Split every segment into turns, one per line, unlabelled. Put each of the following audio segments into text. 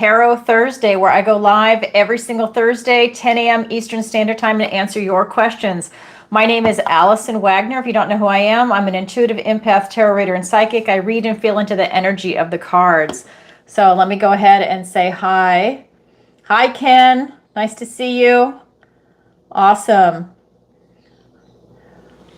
Tarot Thursday, where I go live every single Thursday, 10 a.m. Eastern Standard Time, to answer your questions. My name is Alison Wagner. If you don't know who I am, I'm an intuitive empath, tarot reader, and psychic. I read and feel into the energy of the cards. So let me go ahead and say hi. Hi, Ken. Nice to see you. Awesome.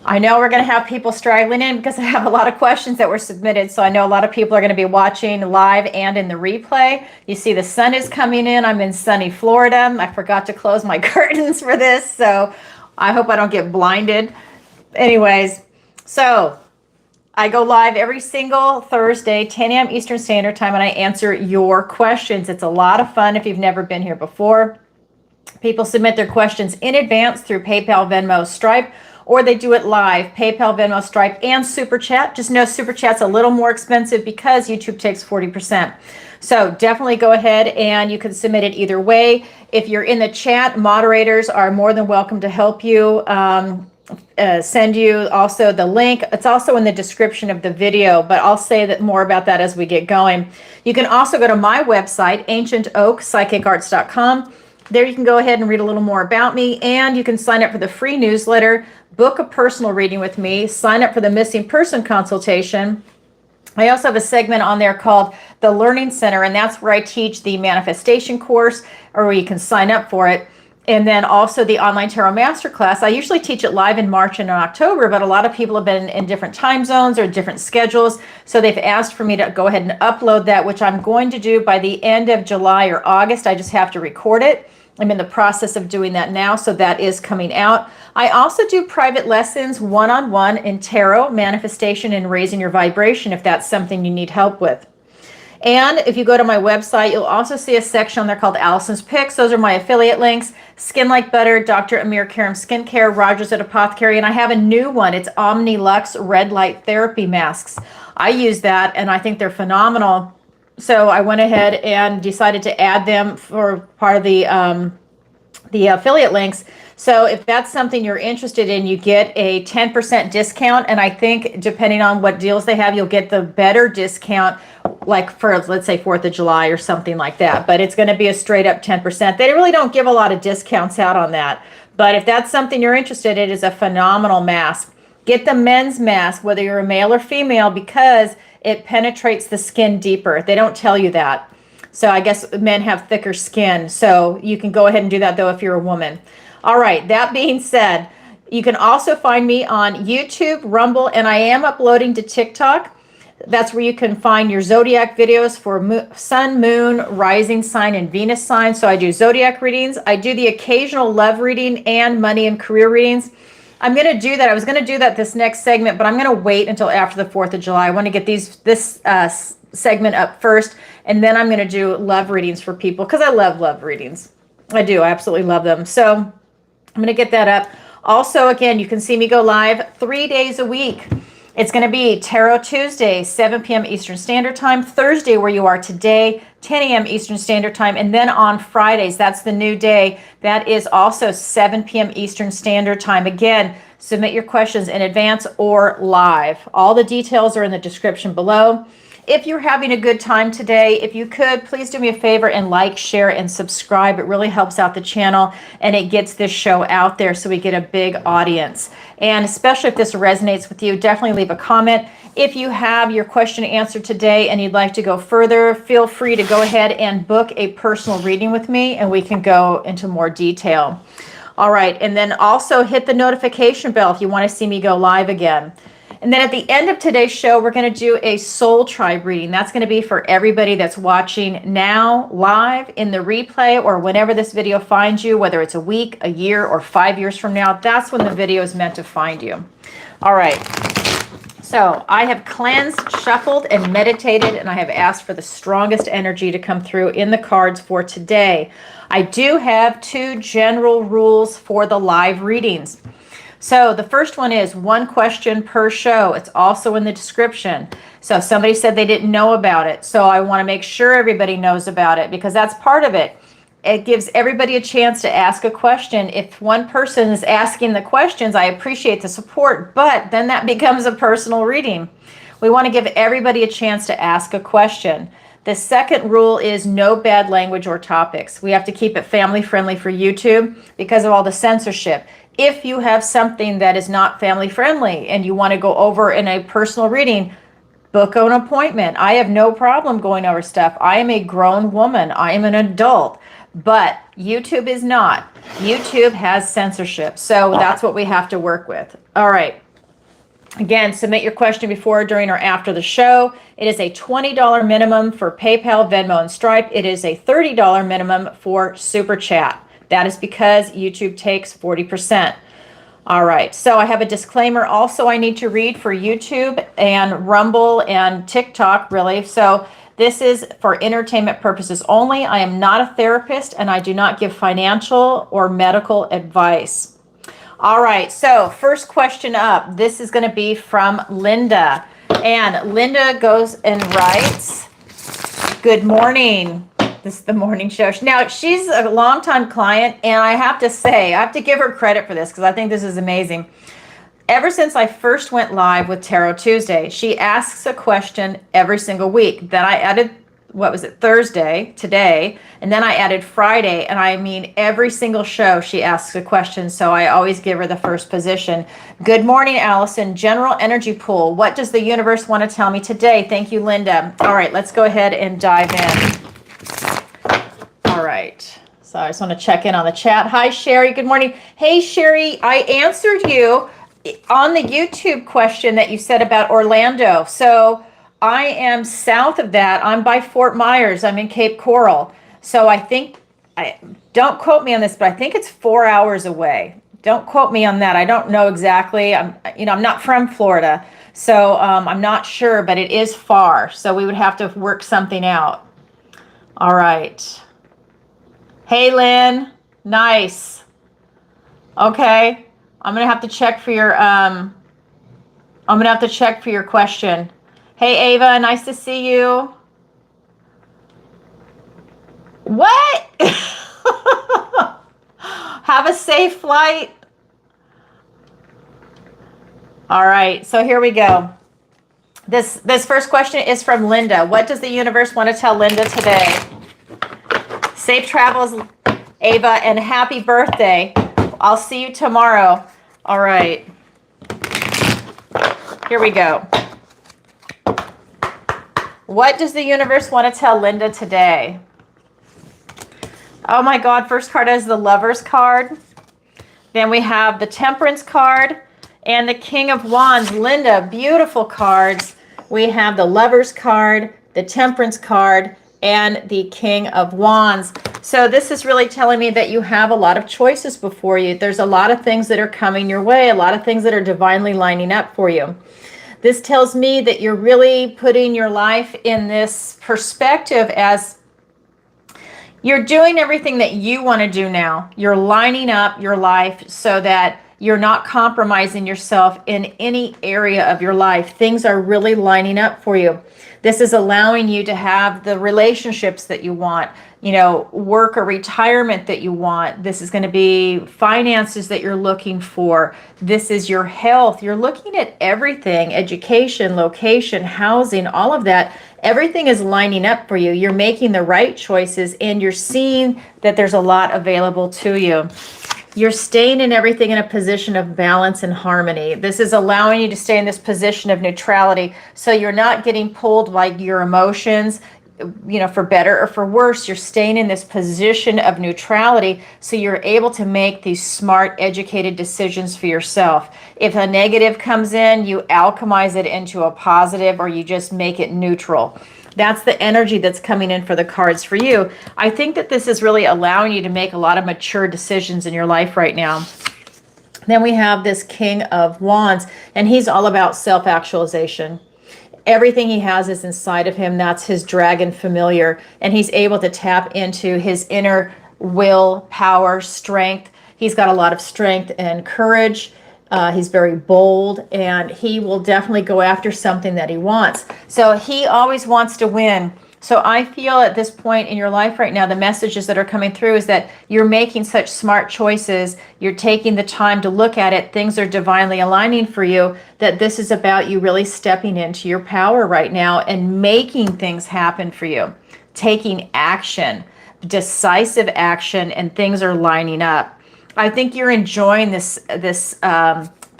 I know we're going to have people straggling in because I have a lot of questions that were submitted. So I know a lot of people are going to be watching live and in the replay. You see the sun is coming in. I'm in sunny Florida. I forgot to close my curtains for this, so I hope I don't get blinded. Anyways, so I go live every single Thursday, 10 a.m. Eastern Standard Time, and I answer your questions. It's a lot of fun if you've never been here before. People submit their questions in advance through PayPal, Venmo, Stripe, or they do it live, PayPal, Venmo, Stripe, and SuperChat. Just know SuperChat's a little more expensive because YouTube takes 40%. So definitely go ahead and you can submit it either way. If you're in the chat, moderators are more than welcome to help you, send you also the link. It's also in the description of the video, but I'll say that more about that as we get going. You can also go to my website, ancientoakpsychicarts.com. There you can go ahead and read a little more about me, and you can sign up for the free newsletter, book a personal reading with me, sign up for the missing person consultation. I also have a segment on there called the Learning Center, and that's where I teach the manifestation course, or where you can sign up for it. And then also the online tarot masterclass. I usually teach it live in March and in October, but a lot of people have been in different time zones or different schedules. So they've asked for me to go ahead and upload that, which I'm going to do by the end of July or August. I just have to record it. I'm in the process of doing that now, so that is coming out. I also do private lessons one-on-one in tarot, manifestation, and raising your vibration if that's something you need help with. And if you go to my website, you'll also see a section on there called Alison's Picks. Those are my affiliate links. Skin Like Butter, Dr. Amir Karam Skincare, Rogers at Apothecary, and I have a new one. It's Omni Lux Red Light Therapy Masks. I use that, and I think they're phenomenal. So I went ahead and decided to add them for part of the affiliate links. So if that's something you're interested in, you get a 10% discount. And I think depending on what deals they have, you'll get the better discount, like for, let's say, 4th of July or something like that. But it's going to be a straight up 10%. They really don't give a lot of discounts out on that. But if that's something you're interested in, it is a phenomenal mask. Get the men's mask, whether you're a male or female, because it penetrates the skin deeper. They don't tell you that. So I guess men have thicker skin. So you can go ahead and do that, though, if you're a woman. All right, that being said, you can also find me on YouTube, Rumble, and I am uploading to TikTok. That's where you can find your Zodiac videos for Sun, Moon, Rising Sign, and Venus sign. So I do Zodiac readings. I do the occasional love reading and money and career readings. I'm going to do that. I was going to do that this next segment, but I'm going to wait until after the 4th of July. I want to get this segment up first, and then I'm going to do love readings for people because I love love readings. I do. I absolutely love them. So I'm going to get that up. Also, again, you can see me go live 3 days a week. It's going to be Tarot Tuesday, 7 p.m. Eastern Standard Time, Thursday, where you are today, 10 a.m. Eastern Standard Time, and then on Fridays, that's the new day. That is also 7 p.m. Eastern Standard Time. Again, submit your questions in advance or live. All the details are in the description below. If you're having a good time today, if you could, please do me a favor and like, share, and subscribe. It really helps out the channel, and it gets this show out there so we get a big audience. And especially if this resonates with you, definitely leave a comment. If you have your question answered today and you'd like to go further, feel free to go ahead and book a personal reading with me, and we can go into more detail. All right, and then also hit the notification bell if you want to see me go live again. And then at the end of today's show, we're going to do a soul tribe reading. That's going to be for everybody that's watching now, live, in the replay, or whenever this video finds you, whether it's a week, a year, or 5 years from now. That's when the video is meant to find you. All right. So I have cleansed, shuffled, and meditated, and I have asked for the strongest energy to come through in the cards for today. I do have 2 general rules for the live readings. So the first one is 1 question per show. It's also in the description. So if somebody said they didn't know about it, so I want to make sure everybody knows about it because that's part of it. It gives everybody a chance to ask a question. If one person is asking the questions, I appreciate the support, but then that becomes a personal reading. We want to give everybody a chance to ask a question. The second rule is no bad language or topics. We have to keep it family friendly for YouTube because of all the censorship. If you have something that is not family friendly and you want to go over in a personal reading, book an appointment. I have no problem going over stuff. I am a grown woman. I am an adult. But YouTube is not. YouTube has censorship. So that's what we have to work with. All right. Again, submit your question before, during, or after the show. It is a $20 minimum for PayPal, Venmo, and Stripe. It is a $30 minimum for Super Chat. That is because YouTube takes 40%. All right, so I have a disclaimer also I need to read for YouTube and Rumble and TikTok, really. So this is for entertainment purposes only. I am not a therapist, and I do not give financial or medical advice. All right, so first question up. This is going to be from Linda. And Linda goes and writes, "Good morning." This is the morning show. Now, she's a longtime client, and I have to say, I have to give her credit for this because I think this is amazing. Ever since I first went live with Tarot Tuesday, she asks a question every single week. Then I added, what was it, Thursday, today, and then I added Friday, and I mean every single show she asks a question, so I always give her the first position. Good morning, Alison. General energy pool. What does the universe want to tell me today? Thank you, Linda. All right, let's go ahead and dive in. All right, so I just want to check in on the chat. Hi, Sherry. Good morning. Hey, Sherry, I answered you on the YouTube question that you said about Orlando. So I am south of that. I'm by Fort Myers. I'm in Cape Coral. So I think, don't quote me on this, but I think it's 4 hours away. Don't quote me on that. I don't know exactly. I'm not from Florida, so I'm not sure, but it is far. So we would have to work something out. All right. Hey, Lynn. Nice. Okay. I'm going to have to check for your, question. Hey, Ava. Nice to see you. What? Have a safe flight. All right. So here we go. This first question is from Linda. What does the universe want to tell Linda today? Safe travels, Ava, and happy birthday. I'll see you tomorrow. All right. Here we go. What does the universe want to tell Linda today? Oh my God, first card is the Lovers card. Then we have the Temperance card and the King of Wands. Linda, beautiful cards. We have the Lovers card, the Temperance card, and the King of Wands. So this is really telling me that you have a lot of choices before you. There's a lot of things that are coming your way, a lot of things that are divinely lining up for you. This tells me that you're really putting your life in this perspective as you're doing everything that you want to do now. You're lining up your life so that you're not compromising yourself in any area of your life. Things are really lining up for you. This is allowing you to have the relationships that you want, work or retirement that you want. This is going to be finances that you're looking for. This is your health. You're looking at everything, education, location, housing, all of that. Everything is lining up for you. You're making the right choices, and you're seeing that there's a lot available to you. You're staying in everything in a position of balance and harmony. This is allowing you to stay in this position of neutrality, so you're not getting pulled by your emotions, for better or for worse. You're staying in this position of neutrality, so you're able to make these smart, educated decisions for yourself. If a negative comes in, you alchemize it into a positive, or you just make it neutral. That's the energy that's coming in for the cards for you. I think that this is really allowing you to make a lot of mature decisions in your life right now. Then we have this King of Wands, and he's all about self-actualization. Everything he has is inside of him. That's his dragon familiar, and he's able to tap into his inner will, power, strength. He's got a lot of strength and courage. He's very bold, and he will definitely go after something that he wants. So he always wants to win. So I feel at this point in your life right now, the messages that are coming through is that you're making such smart choices. You're taking the time to look at it. Things are divinely aligning for you, that this is about you really stepping into your power right now and making things happen for you, taking action, decisive action, and things are lining up. I think you're enjoying this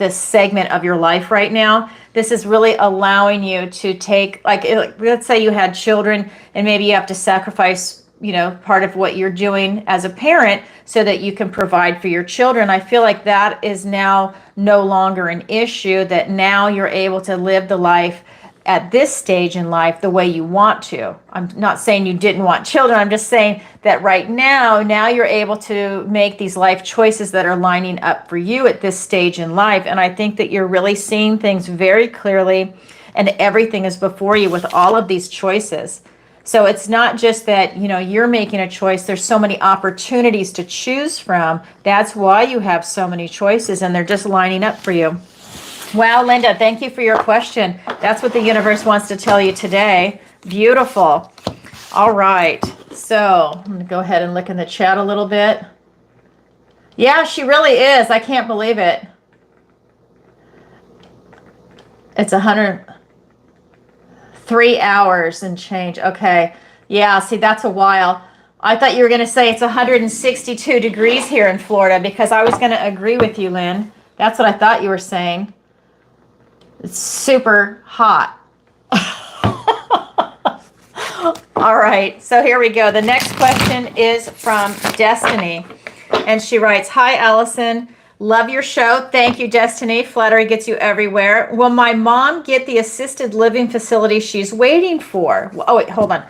segment of your life right now. This is really allowing you to take, like, let's say you had children and maybe you have to sacrifice, part of what you're doing as a parent so that you can provide for your children. I feel like that is now no longer an issue, that now you're able to live the life at this stage in life the way you want to. I'm not saying you didn't want children. I'm just saying that right now you're able to make these life choices that are lining up for you at this stage in life. And I think that you're really seeing things very clearly, and everything is before you with all of these choices. So it's not just that, you're making a choice. There's so many opportunities to choose from. That's why you have so many choices, and they're just lining up for you. Wow, Linda, thank you for your question. That's what the universe wants to tell you today. Beautiful. All right. So I'm going to go ahead and look in the chat a little bit. Yeah, she really is. I can't believe it. It's 103 hours and change. Okay. Yeah, see, that's a while. I thought you were going to say it's 162 degrees here in Florida, because I was going to agree with you, Lynn. That's what I thought you were saying. It's super hot. All right, so here we go. The next question is from Destiny. And she writes, "Hi, Alison. Love your show. Thank you, Destiny. Flattery gets you everywhere. Will my mom get the assisted living facility she's waiting for?" Oh, wait, hold on.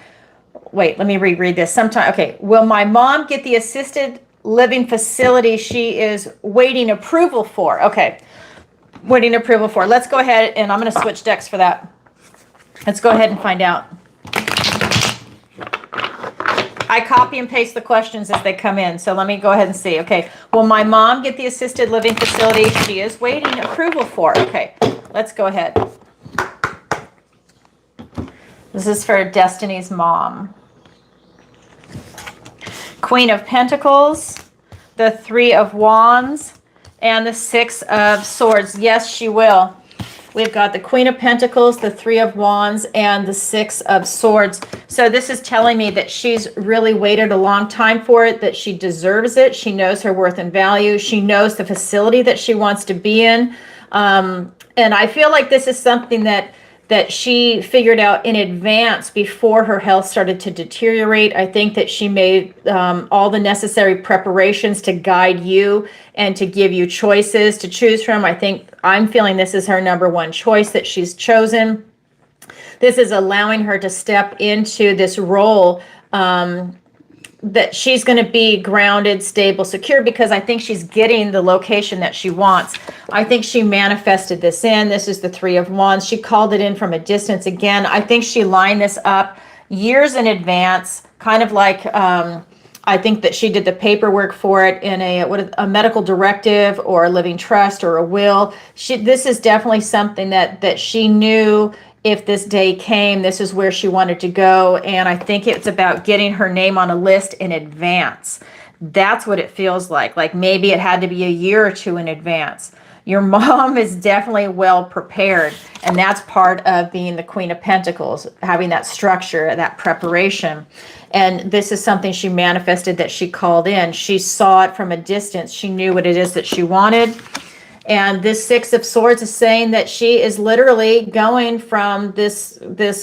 Wait, let me reread this. Okay. Will my mom get the assisted living facility she is waiting approval for? Okay. Waiting approval for. Let's go ahead, and I'm going to switch decks for that. Let's go ahead and find out. I copy and paste the questions as they come in, so let me go ahead and see. Okay, will my mom get the assisted living facility she is waiting approval for? Okay, let's go ahead. This is for Destiny's mom. Queen of Pentacles, the Three of Wands, and the Six of Swords. Yes, she will. We've got the Queen of Pentacles, the Three of Wands, and the Six of Swords. So this is telling me that she's really waited a long time for it, that she deserves it. She knows her worth and value. She knows the facility that she wants to be in. And I feel like this is something that she figured out in advance before her health started to deteriorate. I think that she made all the necessary preparations to guide you and to give you choices to choose from. I'm feeling this is her number one choice that she's chosen. This is allowing her to step into this role that she's going to be grounded, stable, secure, because I think she's getting the location that she wants. I think she manifested this in. This is the Three of Wands. She called it in from a distance again. I think she lined this up years in advance, kind of like I think that she did the paperwork for it in a medical directive or a living trust or a will. This is definitely something that she knew. If this day came, this is where she wanted to go. And I think it's about getting her name on a list in advance. That's what it feels like. Like maybe it had to be a year or two in advance. Your mom is definitely well prepared. And that's part of being the Queen of Pentacles, having that structure, that preparation. And this is something she manifested that she called in. She saw it from a distance. She knew what it is that she wanted. And this Six of Swords is saying that she is literally going from this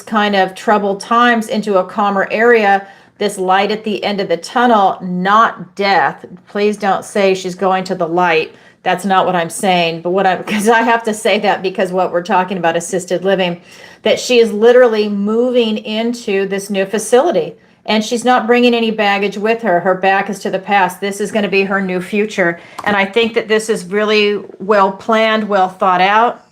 kind of troubled times into a calmer area, this light at the end of the tunnel, not death. Please don't say she's going to the light. That's not what I'm saying. But because I have to say that because what we're talking about, assisted living, that she is literally moving into this new facility. And she's not bringing any baggage with her. Her back is to the past. This is going to be her new future. And I think that this is really well planned, well thought out.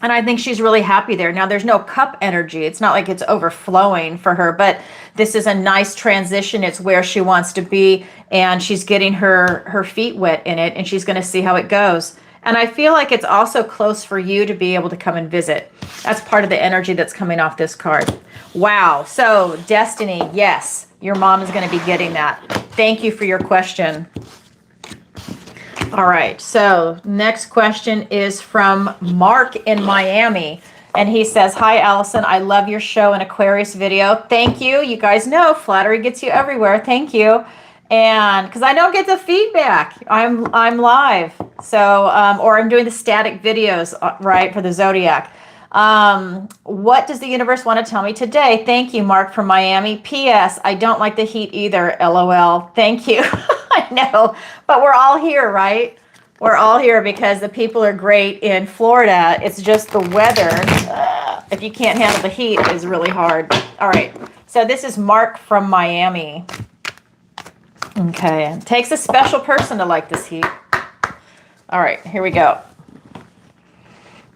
And I think she's really happy there. Now, there's no cup energy. It's not like it's overflowing for her, but this is a nice transition. It's where she wants to be, and she's getting her feet wet in it, and she's going to see how it goes. And I feel like it's also close for you to be able to come and visit. That's part of the energy that's coming off this card. Wow. So destiny, yes, your mom is going to be getting that. Thank you for your question. All right. So next question is from Mark in Miami. And he says, hi, Alison. I love your show and Aquarius video. Thank you. You guys know flattery gets you everywhere. Thank you. And because I don't get the feedback, I'm live. So, or I'm doing the static videos, right, for the Zodiac. What does the universe want to tell me today? Thank you, Mark from Miami. P.S. I don't like the heat either. LOL. Thank you. I know, but we're all here, right? We're all here because the people are great in Florida. It's just the weather. If you can't handle the heat, is really hard. All right. So this is Mark from Miami. Okay. It takes a special person to like this heat. All right. Here we go.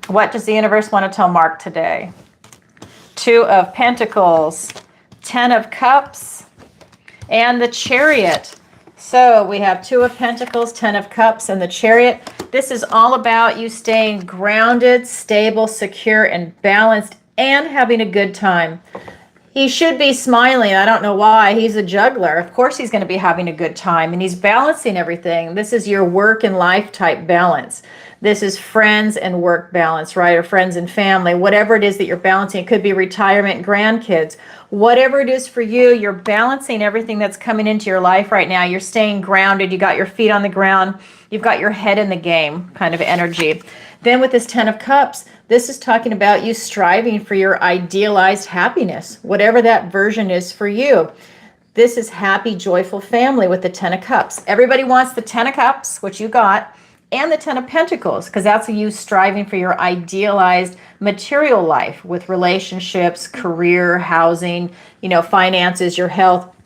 What does the universe want to tell Mark today? 2 of Pentacles, 10 of Cups, and the Chariot. So we have 2 of Pentacles, 10 of Cups, and the Chariot. This is all about you staying grounded, stable, secure, and balanced, and having a good time. He should be smiling. I don't know why. He's a juggler. Of course he's going to be having a good time, and he's balancing everything. This is your work and life type balance. This is friends and work balance, right? Or friends and family, whatever it is that you're balancing. It could be retirement, grandkids, whatever it is for you, you're balancing everything that's coming into your life right now. You're staying grounded. You got your feet on the ground. You've got your head in the game kind of energy. Then with this 10 of Cups, this is talking about you striving for your idealized happiness, whatever that version is for you. This is happy, joyful family with the 10 of Cups. Everybody wants the 10 of Cups, which you got, and the 10 of Pentacles, because that's you striving for your idealized material life with relationships, career, housing, finances, your health.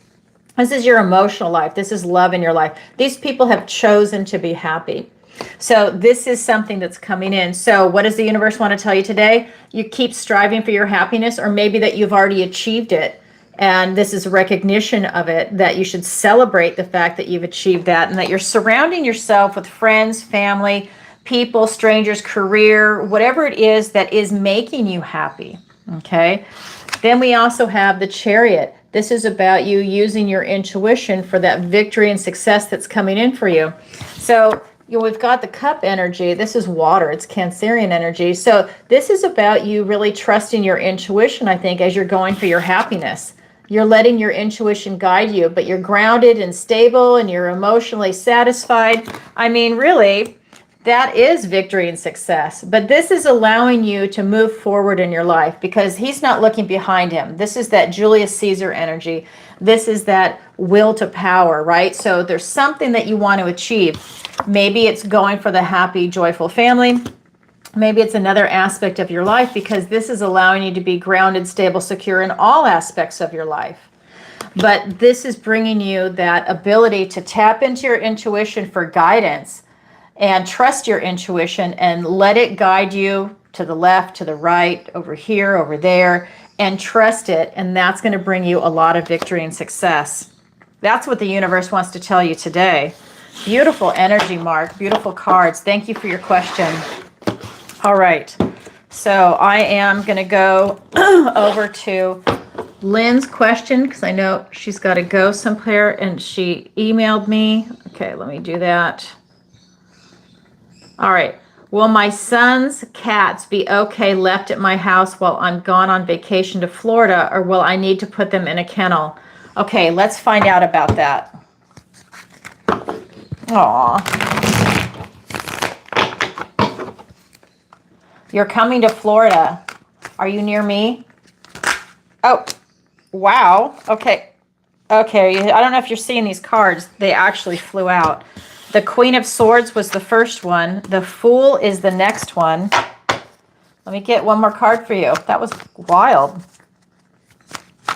This is your emotional life. This is love in your life. These people have chosen to be happy. So this is something that's coming in. So what does the universe want to tell you today? You keep striving for your happiness, or maybe that you've already achieved it. And this is a recognition of it, that you should celebrate the fact that you've achieved that, and that you're surrounding yourself with friends, family, people, strangers, career, whatever it is that is making you happy. Okay. Then we also have the Chariot. This is about you using your intuition for that victory and success that's coming in for you. So we've got the Cup energy. This is water. It's Cancerian energy. So this is about you really trusting your intuition, I think, as you're going for your happiness. You're letting your intuition guide you, but you're grounded and stable and you're emotionally satisfied. I mean, really, that is victory and success. But this is allowing you to move forward in your life because he's not looking behind him. This is that Julius Caesar energy. This is that will to power, right? So there's something that you want to achieve. Maybe it's going for the happy, joyful family. Maybe it's another aspect of your life, because this is allowing you to be grounded, stable, secure in all aspects of your life. But this is bringing you that ability to tap into your intuition for guidance and trust your intuition and let it guide you to the left, to the right, over here, over there, and trust it. And that's going to bring you a lot of victory and success. That's what the universe wants to tell you today. Beautiful energy, Mark. Beautiful cards. Thank you for your question. All right, so I am going to go over to Lynn's question because I know she's got to go somewhere and she emailed me. Okay, let me do that. All right. Will my son's cats be okay left at my house while I'm gone on vacation to Florida, or will I need to put them in a kennel? Okay, let's find out about that. Aw. You're coming to Florida. Are you near me? Oh, wow. Okay. Okay. I don't know if you're seeing these cards. They actually flew out. The Queen of Swords was the first one. The Fool is the next one. Let me get one more card for you. That was wild. I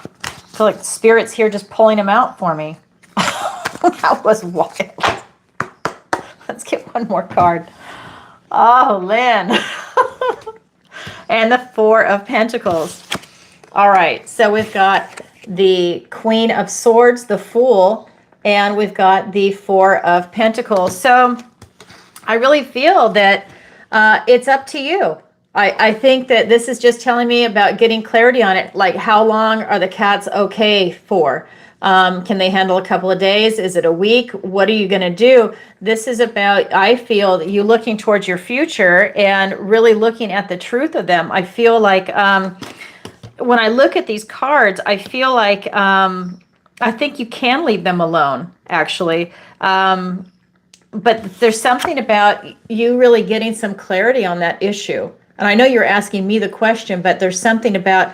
feel like the Spirit's here just pulling them out for me. That was wild. Let's get one more card. Oh, Lynn. And the Four of Pentacles. All right, so we've got the Queen of Swords, the Fool, and we've got the Four of Pentacles. So I really feel that it's up to you. I think that this is just telling me about getting clarity on it. Like, how long are the cats okay for? Can they handle a couple of days? Is it a week? What are you going to do? This is about, I feel, you looking towards your future and really looking at the truth of them. I feel like when I look at these cards, I feel like I think you can leave them alone, actually. But there's something about you really getting some clarity on that issue. And I know you're asking me the question, but there's something about,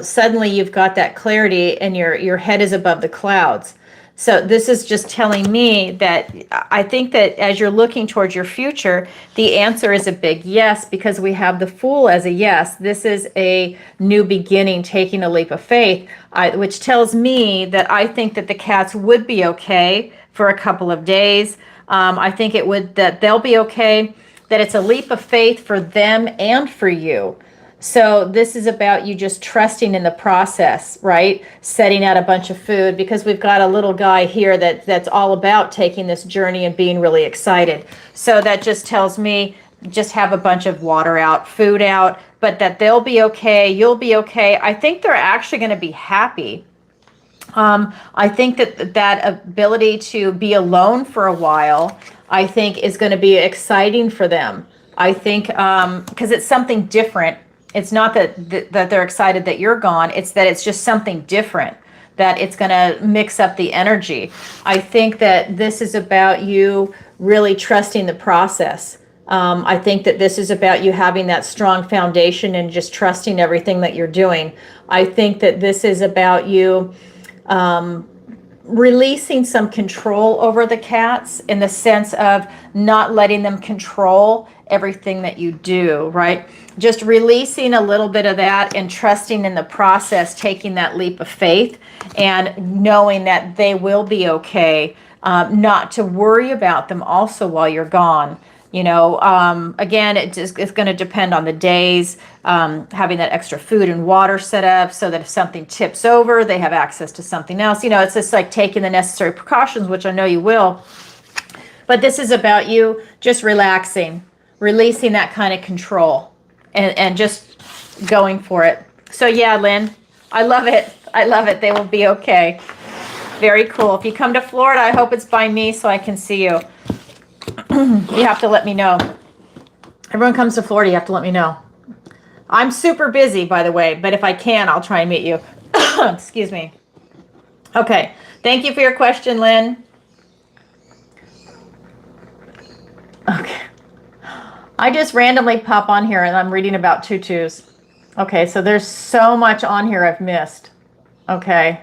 suddenly you've got that clarity and your head is above the clouds. So this is just telling me that I think that as you're looking towards your future, the answer is a big yes, because we have the Fool as a yes. This is a new beginning, taking a leap of faith, which tells me that I think that the cats would be okay for a couple of days. I think that they'll be okay, that it's a leap of faith for them and for you. So this is about you just trusting in the process, right? Setting out a bunch of food, because we've got a little guy here that's all about taking this journey and being really excited. So that just tells me just have a bunch of water out, food out, but that they'll be okay, you'll be okay. I think they're actually going to be happy. I think that ability to be alone for a while, I think, is going to be exciting for them. I think because it's something different. It's not that they're excited that you're gone. It's that it's just something different, that it's going to mix up the energy. I think that this is about you really trusting the process. I think that this is about you having that strong foundation and just trusting everything that you're doing. I think that this is about you releasing some control over the cats, in the sense of not letting them control everything that you do, right? Just releasing a little bit of that and trusting in the process, taking that leap of faith and knowing that they will be okay, not to worry about them also while you're gone. Again, it's going to depend on the days, having that extra food and water set up so that if something tips over, they have access to something else. It's just like taking the necessary precautions, which I know you will. But this is about you just relaxing, releasing that kind of control, and just going for it. So yeah, Lynn, I love it. I love it. They will be okay. Very cool. If you come to Florida, I hope it's by me so I can see you. You have to let me know. Everyone comes to Florida, you have to let me know. I'm super busy, by the way, but if I can, I'll try and meet you. Excuse me. Okay. Thank you for your question, Lynn. Okay. I just randomly pop on here and I'm reading about tutus. Okay, so there's so much on here I've missed. Okay.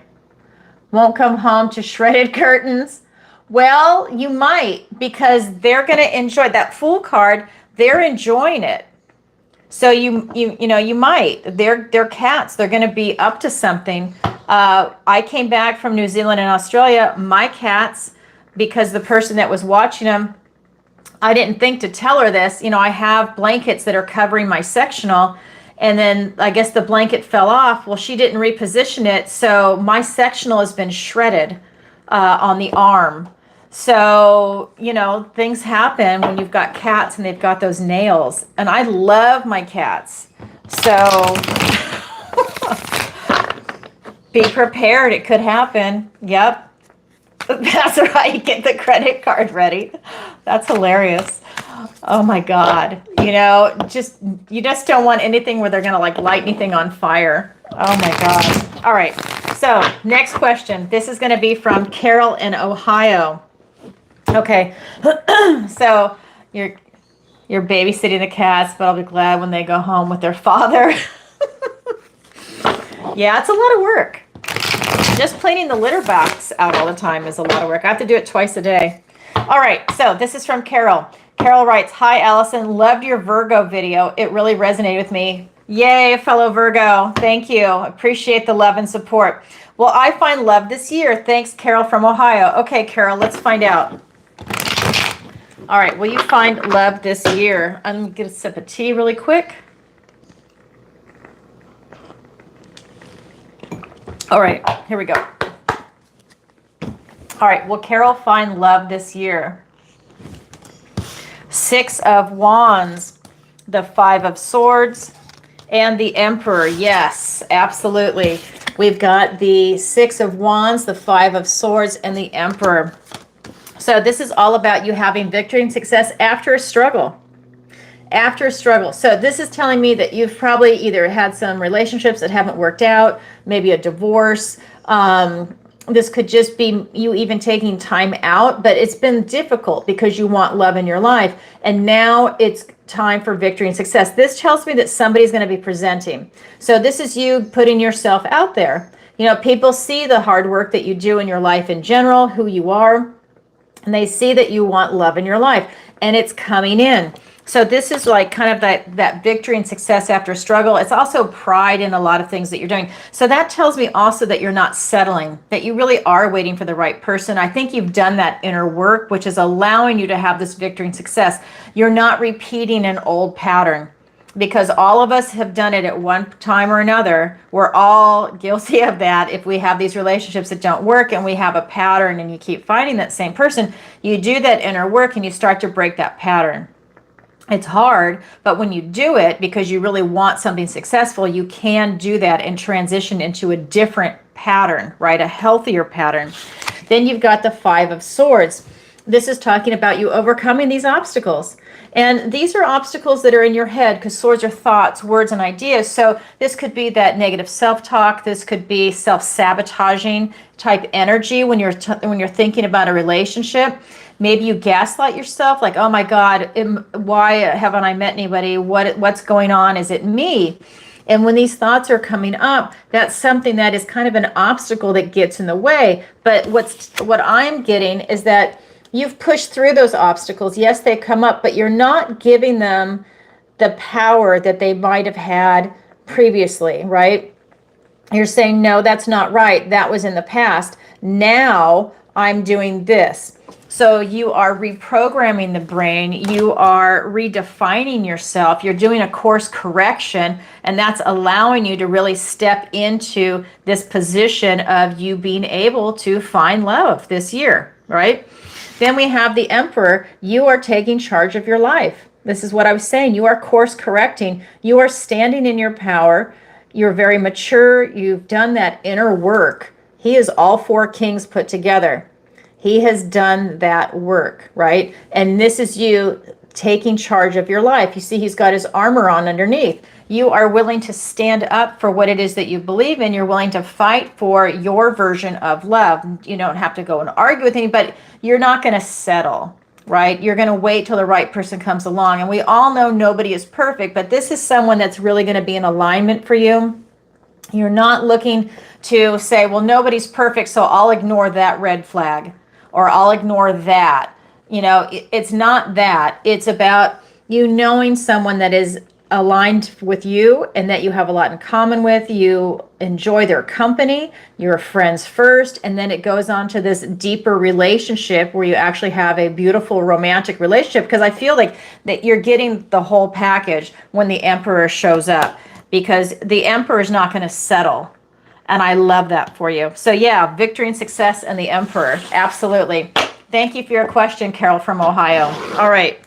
Won't come home to shredded curtains. Well, you might, because they're going to enjoy that Fool card. They're enjoying it. So you might. They're cats. They're going to be up to something. I came back from New Zealand and Australia. My cats, because the person that was watching them, I didn't think to tell her this. I have blankets that are covering my sectional, and then I guess the blanket fell off. Well, she didn't reposition it, so my sectional has been shredded on the arm. So, things happen when you've got cats and they've got those nails. And I love my cats. So be prepared. It could happen. Yep. That's right. Get the credit card ready. That's hilarious. Oh my God. You just don't want anything where they're going to light anything on fire. Oh my God. All right. So next question. This is going to be from Carol in Ohio. Okay, so you're babysitting the cats, but I'll be glad when they go home with their father. Yeah, it's a lot of work. Just cleaning the litter box out all the time is a lot of work. I have to do it twice a day. All right, so this is from Carol. Carol writes, "Hi, Alison. Loved your Virgo video. It really resonated with me." Yay, fellow Virgo. Thank you. Appreciate the love and support. Well, I find love this year. Thanks, Carol from Ohio. Okay, Carol, let's find out. All right, will you find love this year? I'm going to get a sip of tea really quick. All right, here we go. All right, will Carol find love this year? Six of Wands, the Five of Swords, and the Emperor. Yes, absolutely. We've got the Six of Wands, the Five of Swords, and the Emperor. So this is all about you having victory and success after a struggle. After a struggle. So this is telling me that you've probably either had some relationships that haven't worked out, maybe a divorce. This could just be you even taking time out, but it's been difficult because you want love in your life. And now it's time for victory and success. This tells me that somebody's going to be presenting. So this is you putting yourself out there. You know, people see the hard work that you do in your life in general, who you are, and they see that you want love in your life, and it's coming in. So this is like kind of that victory and success after struggle. It's also pride in a lot of things that you're doing. So that tells me also that you're not settling, that you really are waiting for the right person. I think you've done that inner work, which is allowing you to have this victory and success. You're not repeating an old pattern, because all of us have done it at one time or another. We're all guilty of that. If we have these relationships that don't work and we have a pattern and you keep finding that same person, you do that inner work and you start to break that pattern. It's hard, but when you do it because you really want something successful, you can do that and transition into a different pattern, right? A healthier pattern. Then you've got the Five of Swords. This is talking about you overcoming these obstacles. And these are obstacles that are in your head, because swords are thoughts, words, and ideas. So this could be that negative self-talk. This could be self-sabotaging type energy when you're thinking about a relationship. Maybe you gaslight yourself, like, oh my God, why haven't I met anybody? What's going on? Is it me? And when these thoughts are coming up, that's something that is kind of an obstacle that gets in the way. But what I'm getting is that you've pushed through those obstacles. Yes, they come up, but you're not giving them the power that they might have had previously, right? You're saying, no, that's not right. That was in the past. Now I'm doing this. So you are reprogramming the brain. You are redefining yourself. You're doing a course correction, and that's allowing you to really step into this position of you being able to find love this year, right? Then we have the Emperor. You are taking charge of your life. This is what I was saying. You are course correcting. You are standing in your power. You're very mature. You've done that inner work. He is all four kings put together. He has done that work, right? And this is you taking charge of your life. You see, he's got his armor on underneath. You are willing to stand up for what it is that you believe in. You're willing to fight for your version of love. You don't have to go and argue with anybody. You're not going to settle, right? You're going to wait till the right person comes along. And we all know nobody is perfect, but this is someone that's really going to be in alignment for you. You're not looking to say, well, nobody's perfect, so I'll ignore that red flag, or I'll ignore that. You know, it's not that. It's about you knowing someone that is aligned with you and that you have a lot in common with. You enjoy their company. You're friends first. And then it goes on to this deeper relationship where you actually have a beautiful romantic relationship. Because I feel like that you're getting the whole package when the Emperor shows up, because the Emperor is not going to settle. And I love that for you. So yeah, victory and success and the Emperor. Absolutely. Thank you for your question, Carol from Ohio. All right.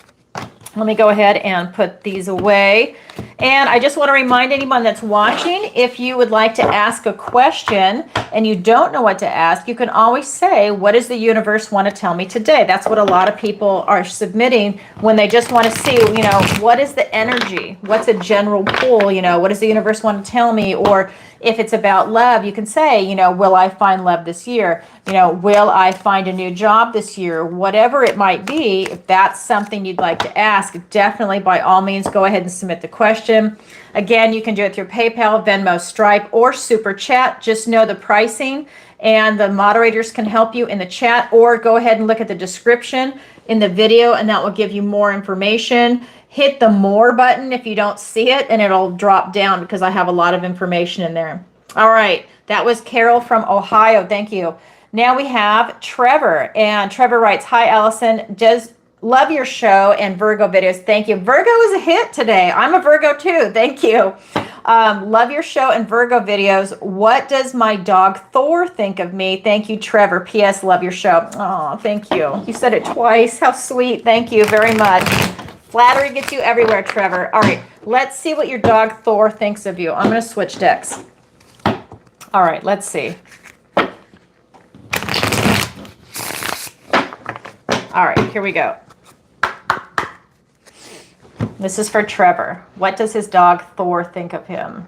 Let me go ahead and put these away. And I just want to remind anyone that's watching, if you would like to ask a question and you don't know what to ask, you can always say, what does the universe want to tell me today? That's what a lot of people are submitting when they just want to see, you know, what is the energy? What's a general pool? You know, what does the universe want to tell me? Or if it's about love, you can say, you know, will I find love this year? You know, will I find a new job this year? Whatever it might be, if that's something you'd like to ask, definitely by all means, go ahead and submit the question. Again, you can do it through PayPal, Venmo, Stripe, or SuperChat. Just know the pricing, and the moderators can help you in the chat, or go ahead and look at the description in the video, and that will give you more information. Hit the more button if you don't see it, and it'll drop down because I have a lot of information in there. All right, that was Carol from Ohio. Thank you. Now we have Trevor, and Trevor writes, hi, Alison. Just love your show and Virgo videos. Thank you. Virgo is a hit today. I'm a Virgo too. Thank you. Love your show and Virgo videos. What does my dog Thor think of me? Thank you, Trevor. P.S. Love your show. Oh, thank you. You said it twice. How sweet. Thank you very much. Flattery gets you everywhere, Trevor. All right, let's see what your dog Thor thinks of you. I'm going to switch decks. All right, let's see. All right, here we go. This is for Trevor. What does his dog Thor think of him?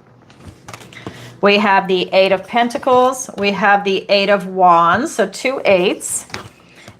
We have the 8 of Pentacles. We have the 8 of Wands, so 2 8s.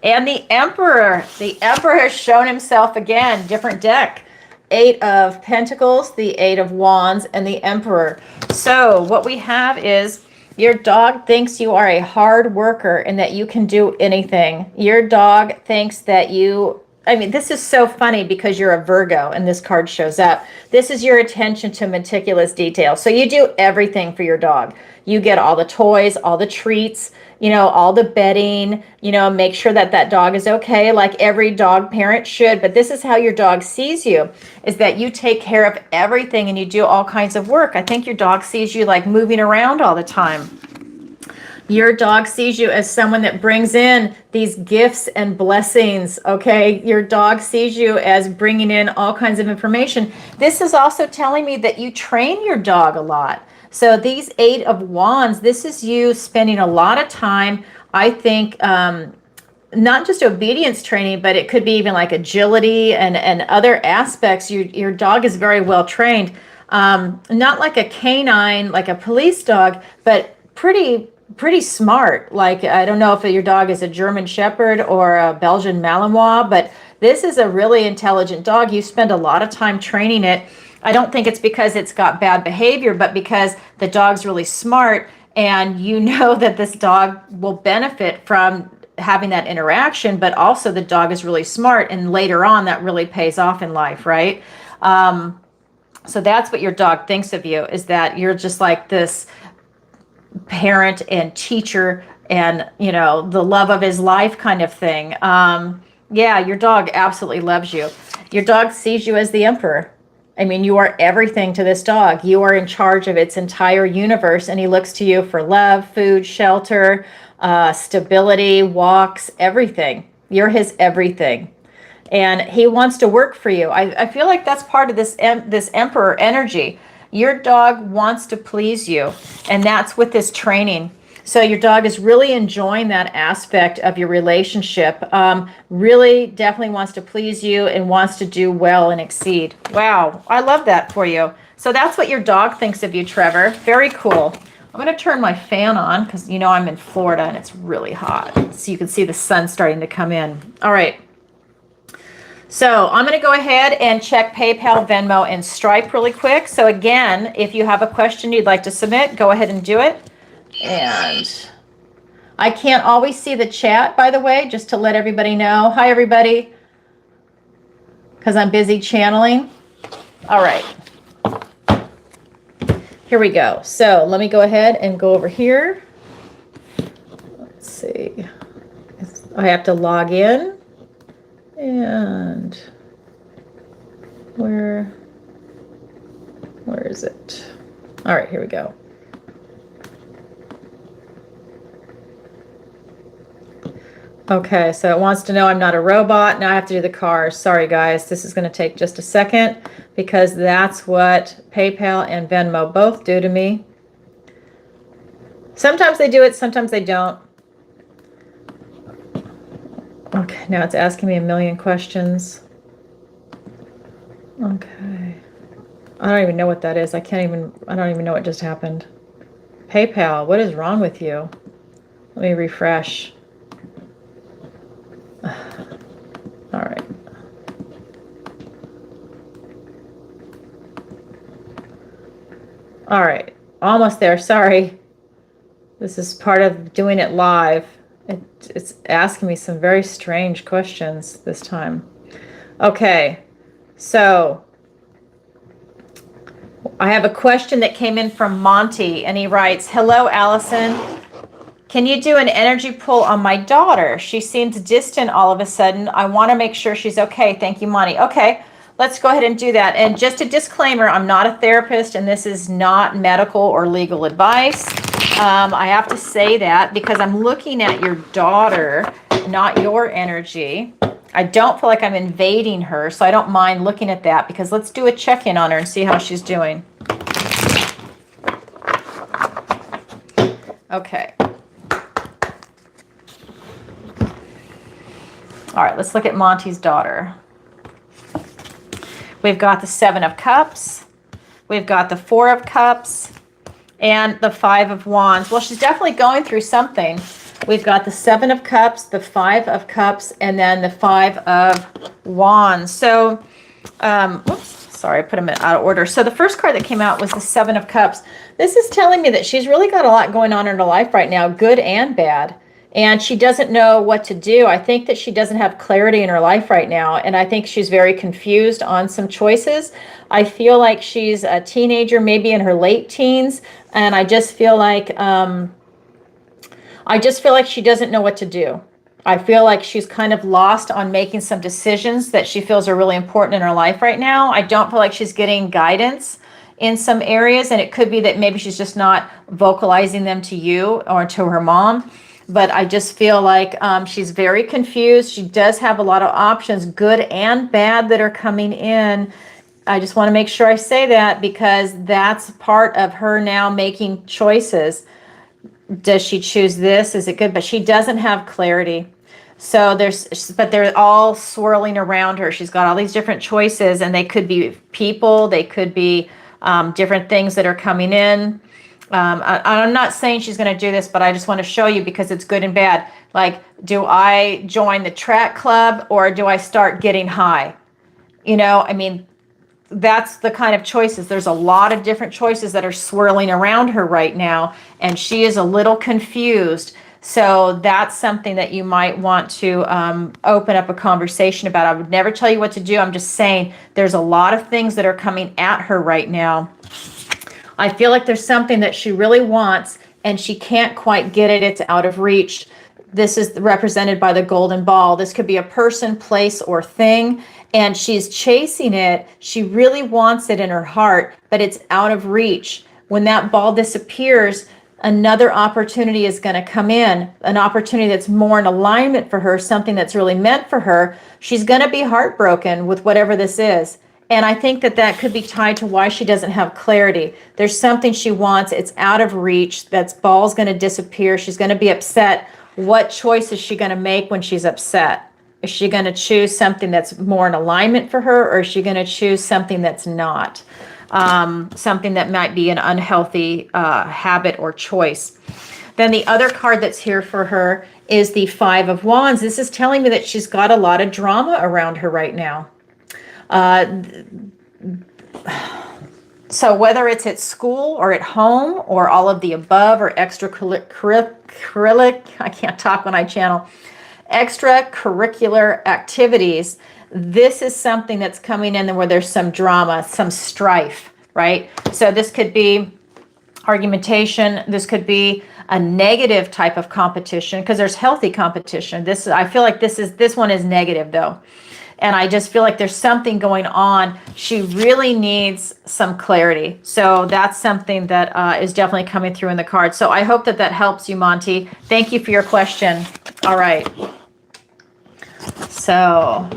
And the Emperor. The Emperor has shown himself again, different deck. 8 of Pentacles, the 8 of Wands, and the Emperor. So what we have is your dog thinks you are a hard worker and that you can do anything. Your dog thinks that you, I mean, this is so funny because you're a Virgo and this card shows up. This is your attention to meticulous detail. So you do everything for your dog. You get all the toys, all the treats, you know, all the bedding, you know, make sure that that dog is okay, like every dog parent should. But this is how your dog sees you, is that you take care of everything and you do all kinds of work. I think your dog sees you like moving around all the time. Your dog sees you as someone that brings in these gifts and blessings, okay? Your dog sees you as bringing in all kinds of information. This is also telling me that you train your dog a lot. So these 8 of Wands, this is you spending a lot of time, I think, not just obedience training, but it could be even like agility and other aspects. Your dog is very well trained. Not like a canine, like a police dog, but pretty smart. Like, I don't know if your dog is a German Shepherd or a Belgian Malinois, but this is a really intelligent dog. You spend a lot of time training it. I don't think it's because it's got bad behavior, but because the dog's really smart and you know that this dog will benefit from having that interaction, but also the dog is really smart and later on that really pays off in life, right? So that's what your dog thinks of you, is that you're just like this parent and teacher and, you know, the love of his life kind of thing. Yeah, your dog absolutely loves you. Your dog sees you as the Emperor. I mean, you are everything to this dog. You are in charge of its entire universe, and he looks to you for love, food, shelter, stability, walks, everything. You're his everything. And he wants to work for you. I feel like that's part of this Emperor energy. Your dog wants to please you, and that's with this training. So your dog is really enjoying that aspect of your relationship. Really definitely wants to please you and wants to do well and exceed. Wow, I love that for you. So that's what your dog thinks of you, Trevor. Very cool. I'm going to turn my fan on because, you know, I'm in Florida and it's really hot. So you can see the sun starting to come in. All right. So I'm going to go ahead and check PayPal, Venmo, and Stripe really quick. So again, if you have a question you'd like to submit, go ahead and do it. And I can't always see the chat, by the way, just to let everybody know. Hi, everybody, because I'm busy channeling. All right. Here we go. So let me go ahead and go over here. Let's see. I have to log in. And where is it? All right, here we go. Okay, so it wants to know I'm not a robot. Now I have to do the cars. Sorry, guys. This is going to take just a second because that's what PayPal and Venmo both do to me. Sometimes they do it, sometimes they don't. Okay, now it's asking me a million questions. Okay. I don't even know what that is. I don't even know what just happened. PayPal, what is wrong with you? Let me refresh. All right. All right. Almost there. Sorry. This is part of doing it live. It's asking me some very strange questions this time. Okay. So I have a question that came in from Monty, and he writes, "Hello, Alison. Can you do an energy pull on my daughter? She seems distant all of a sudden. I want to make sure she's okay. Thank you, Monty." Okay, let's go ahead and do that. And just a disclaimer, I'm not a therapist, and this is not medical or legal advice. I have to say that because I'm looking at your daughter, not your energy. I don't feel like I'm invading her, so I don't mind looking at that, because let's do a check-in on her and see how she's doing. Okay. All right, let's look at Monty's daughter. We've got the 7 of Cups. We've got the 4 of Cups and the 5 of Wands. Well, she's definitely going through something. We've got the 7 of Cups, the 5 of Cups, and then the 5 of Wands. So, oops, sorry, I put them out of order. So the first card that came out was the 7 of Cups. This is telling me that she's really got a lot going on in her life right now, good and bad. And she doesn't know what to do. I think that she doesn't have clarity in her life right now. And I think she's very confused on some choices. I feel like she's a teenager, maybe in her late teens. And I just feel like she doesn't know what to do. I feel like she's kind of lost on making some decisions that she feels are really important in her life right now. I don't feel like she's getting guidance in some areas. And it could be that maybe she's just not vocalizing them to you or to her mom. But I just feel like she's very confused. She does have a lot of options, good and bad, that are coming in. I just want to make sure I say that, because that's part of her now making choices. Does she choose this? Is it good? But she doesn't have clarity. So but they're all swirling around her. She's got all these different choices, and they could be people. They could be different things that are coming in. I'm not saying she's going to do this, but I just want to show you because it's good and bad. Like, do I join the track club or do I start getting high? You know, I mean, that's the kind of choices. There's a lot of different choices that are swirling around her right now, and she is a little confused. So that's something that you might want to open up a conversation about. I would never tell you what to do. I'm just saying there's a lot of things that are coming at her right now. I feel like there's something that she really wants and she can't quite get it. It's out of reach. This is represented by the golden ball. This could be a person, place, or thing, and she's chasing it. She really wants it in her heart, but it's out of reach. When that ball disappears, another opportunity is going to come in, an opportunity that's more in alignment for her, something that's really meant for her. She's going to be heartbroken with whatever this is. And I think that that could be tied to why she doesn't have clarity. There's something she wants. It's out of reach. That ball's going to disappear. She's going to be upset. What choice is she going to make when she's upset? Is she going to choose something that's more in alignment for her, or is she going to choose something that's not? Something that might be an unhealthy habit or choice. Then the other card that's here for her is the 5 of Wands. This is telling me that she's got a lot of drama around her right now. So whether it's at school or at home or all of the above, or extracurricular, I can't talk when I channel, extracurricular activities, this is something that's coming in where there's some drama, some strife, right? So this could be argumentation. This could be a negative type of competition, because there's healthy competition. I feel like this one is negative though. And I just feel like there's something going on. She really needs some clarity. So that's something that is definitely coming through in the card. So I hope that that helps you, Monty. Thank you for your question. All right. So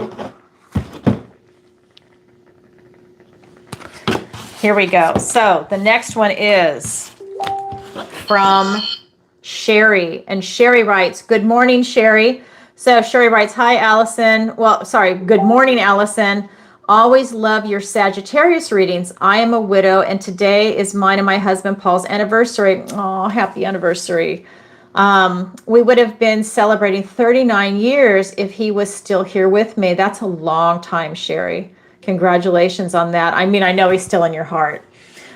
here we go. So the next one is from Sherry. And Sherry writes, good morning, Sherry. So Sherry writes, hi, Alison. Well, sorry, good morning, Alison. Always love your Sagittarius readings. I am a widow, and today is mine and my husband Paul's anniversary. Oh, happy anniversary. We would have been celebrating 39 years if he was still here with me. That's a long time, Sherry. Congratulations on that. I mean, I know he's still in your heart.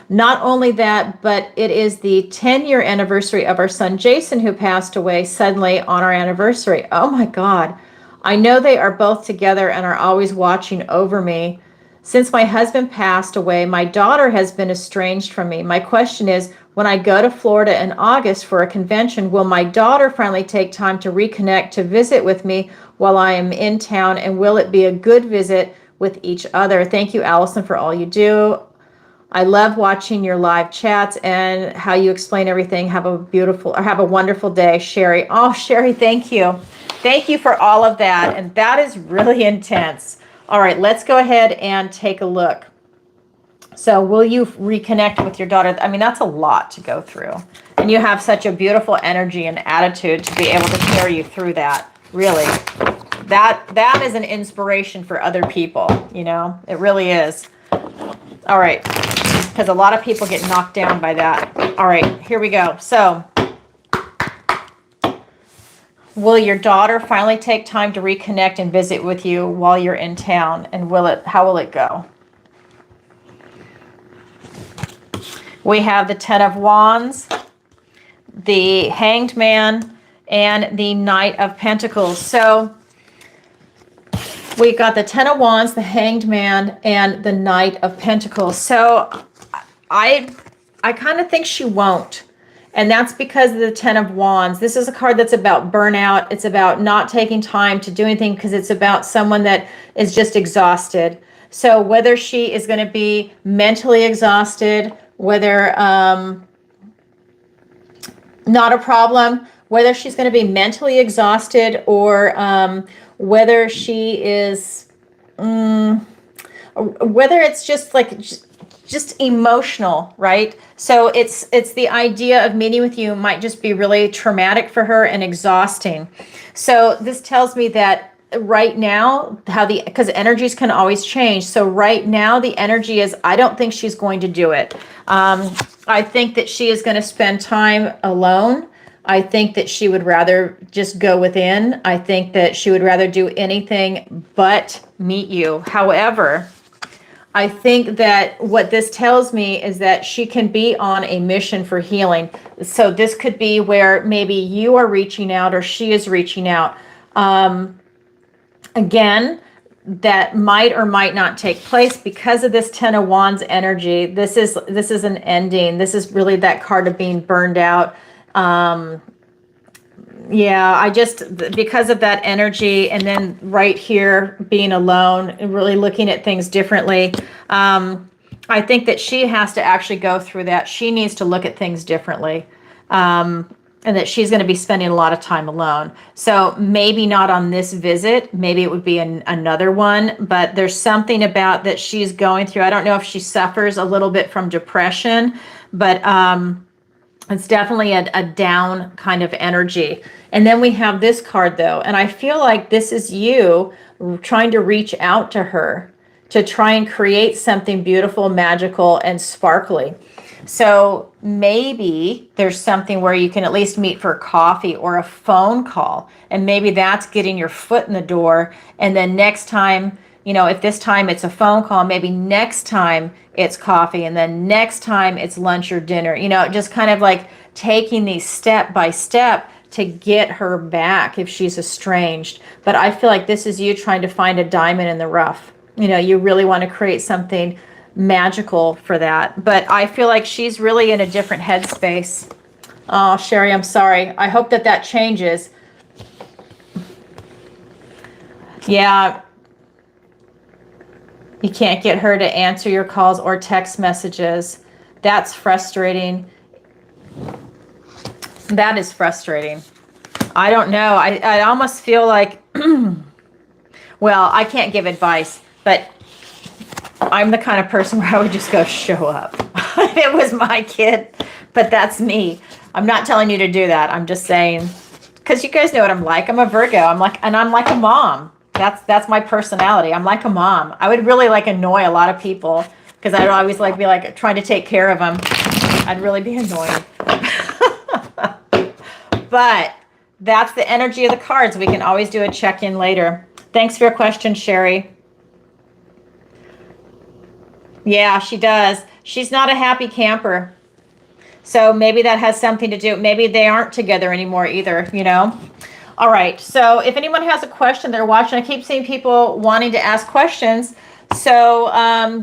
Not only that, but it is the 10-year anniversary of our son Jason, who passed away suddenly on our anniversary. Oh my God. I know they are both together and are always watching over me. Since my husband passed away, my daughter has been estranged from me. My question is, when I go to Florida in August for a convention, will my daughter finally take time to reconnect, to visit with me while I am in town? And will it be a good visit with each other? Thank you, Alison, for all you do. I love watching your live chats and how you explain everything. Have a wonderful day, Sherry. Oh, Sherry, thank you. Thank you for all of that. And that is really intense. All right, let's go ahead and take a look. So will you reconnect with your daughter? I mean, that's a lot to go through. And you have such a beautiful energy and attitude to be able to carry you through that. Really. That is an inspiration for other people, you know? It really is. All right. Because a lot of people get knocked down by that. All right, here we go. So will your daughter finally take time to reconnect and visit with you while you're in town? And how will it go? We have the Ten of Wands, the Hanged Man, and the Knight of Pentacles. So we got the Ten of Wands, the Hanged Man, and the Knight of Pentacles. So I kind of think she won't. And that's because of the Ten of Wands. This is a card that's about burnout. It's about not taking time to do anything because it's about someone that is just exhausted. So whether she is going to be mentally exhausted, whether not a problem, whether she's going to be mentally exhausted or whether she is, whether it's just like just emotional, right? So it's the idea of meeting with you might just be really traumatic for her and exhausting. So this tells me that right now, because energies can always change. So right now the energy is, I don't think she's going to do it. I think that she is going to spend time alone. I think that she would rather just go within. I think that she would rather do anything but meet you. However, I think that what this tells me is that she can be on a mission for healing. So this could be where maybe you are reaching out or she is reaching out. Again, that might or might not take place because of this Ten of Wands energy. This is an ending. This is really that card of being burned out. Yeah, because of that energy, and then right here being alone and really looking at things differently. I think that she has to actually go through that. She needs to look at things differently. And that she's going to be spending a lot of time alone. So maybe not on this visit. Maybe it would be another one. But there's something about that she's going through. I don't know if she suffers a little bit from depression, but it's definitely a down kind of energy. And then we have this card, though. And I feel like this is you trying to reach out to her to try and create something beautiful, magical, and sparkly. So maybe there's something where you can at least meet for coffee or a phone call. And maybe that's getting your foot in the door. And then next time, you know, if this time it's a phone call, maybe next time it's coffee. And then next time it's lunch or dinner. You know, just kind of like taking these step by step to get her back if she's estranged. But I feel like this is you trying to find a diamond in the rough. You know, you really want to create something magical for that. But I feel like she's really in a different headspace. Oh, Sherry, I'm sorry. I hope that changes. Yeah. You can't get her to answer your calls or text messages. That's frustrating. That is frustrating. I don't know. I almost feel like, well, I can't give advice, but I'm the kind of person where I would just go show up. It was my kid, but that's me. I'm not telling you to do that. I'm just saying, because you guys know what I'm like. I'm a Virgo. I'm like a mom. That's my personality. I'm like a mom. I would really like annoy a lot of people because I'd always like be like trying to take care of them. I'd really be annoying. But that's the energy of the cards. We can always do a check-in later. Thanks for your question, Sherry. Yeah, she does. She's not a happy camper. So maybe that has something to do. Maybe they aren't together anymore either, you know? All right. So if anyone has a question they're watching, I keep seeing people wanting to ask questions. So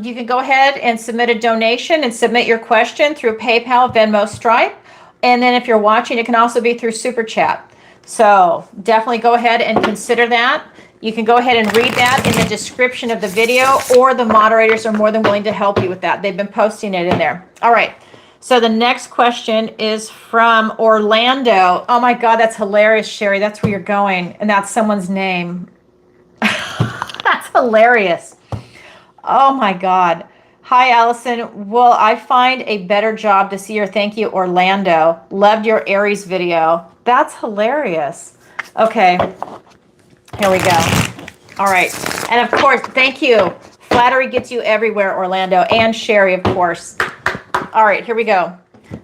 you can go ahead and submit a donation and submit your question through PayPal, Venmo, Stripe. And then if you're watching, it can also be through SuperChat. So definitely go ahead and consider that. You can go ahead and read that in the description of the video, or the moderators are more than willing to help you with that. They've been posting it in there. All right. So the next question is from Orlando. Oh my God, that's hilarious, Sherry. That's where you're going. And that's someone's name. That's hilarious. Oh my God. Hi, Alison. Will I find a better job this year? Thank you, Orlando. Loved your Aries video. That's hilarious. Okay, here we go. All right. And of course, thank you. Flattery gets you everywhere, Orlando. And Sherry, of course. All right, here we go.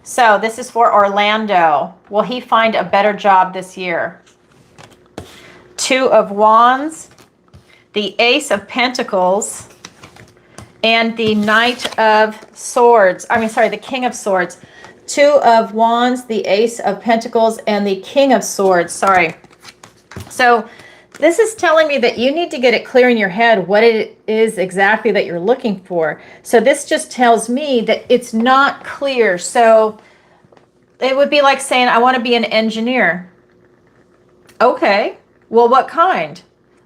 So this is for Orlando. Will he find a better job this year? Two of Wands, the Ace of Pentacles, and the Knight of Swords. The King of Swords. Two of Wands, the Ace of Pentacles, and the King of Swords. Sorry. So this is telling me that you need to get it clear in your head what it is exactly that you're looking for. So this just tells me that it's not clear. So it would be like saying, I want to be an engineer. Okay, well, what kind?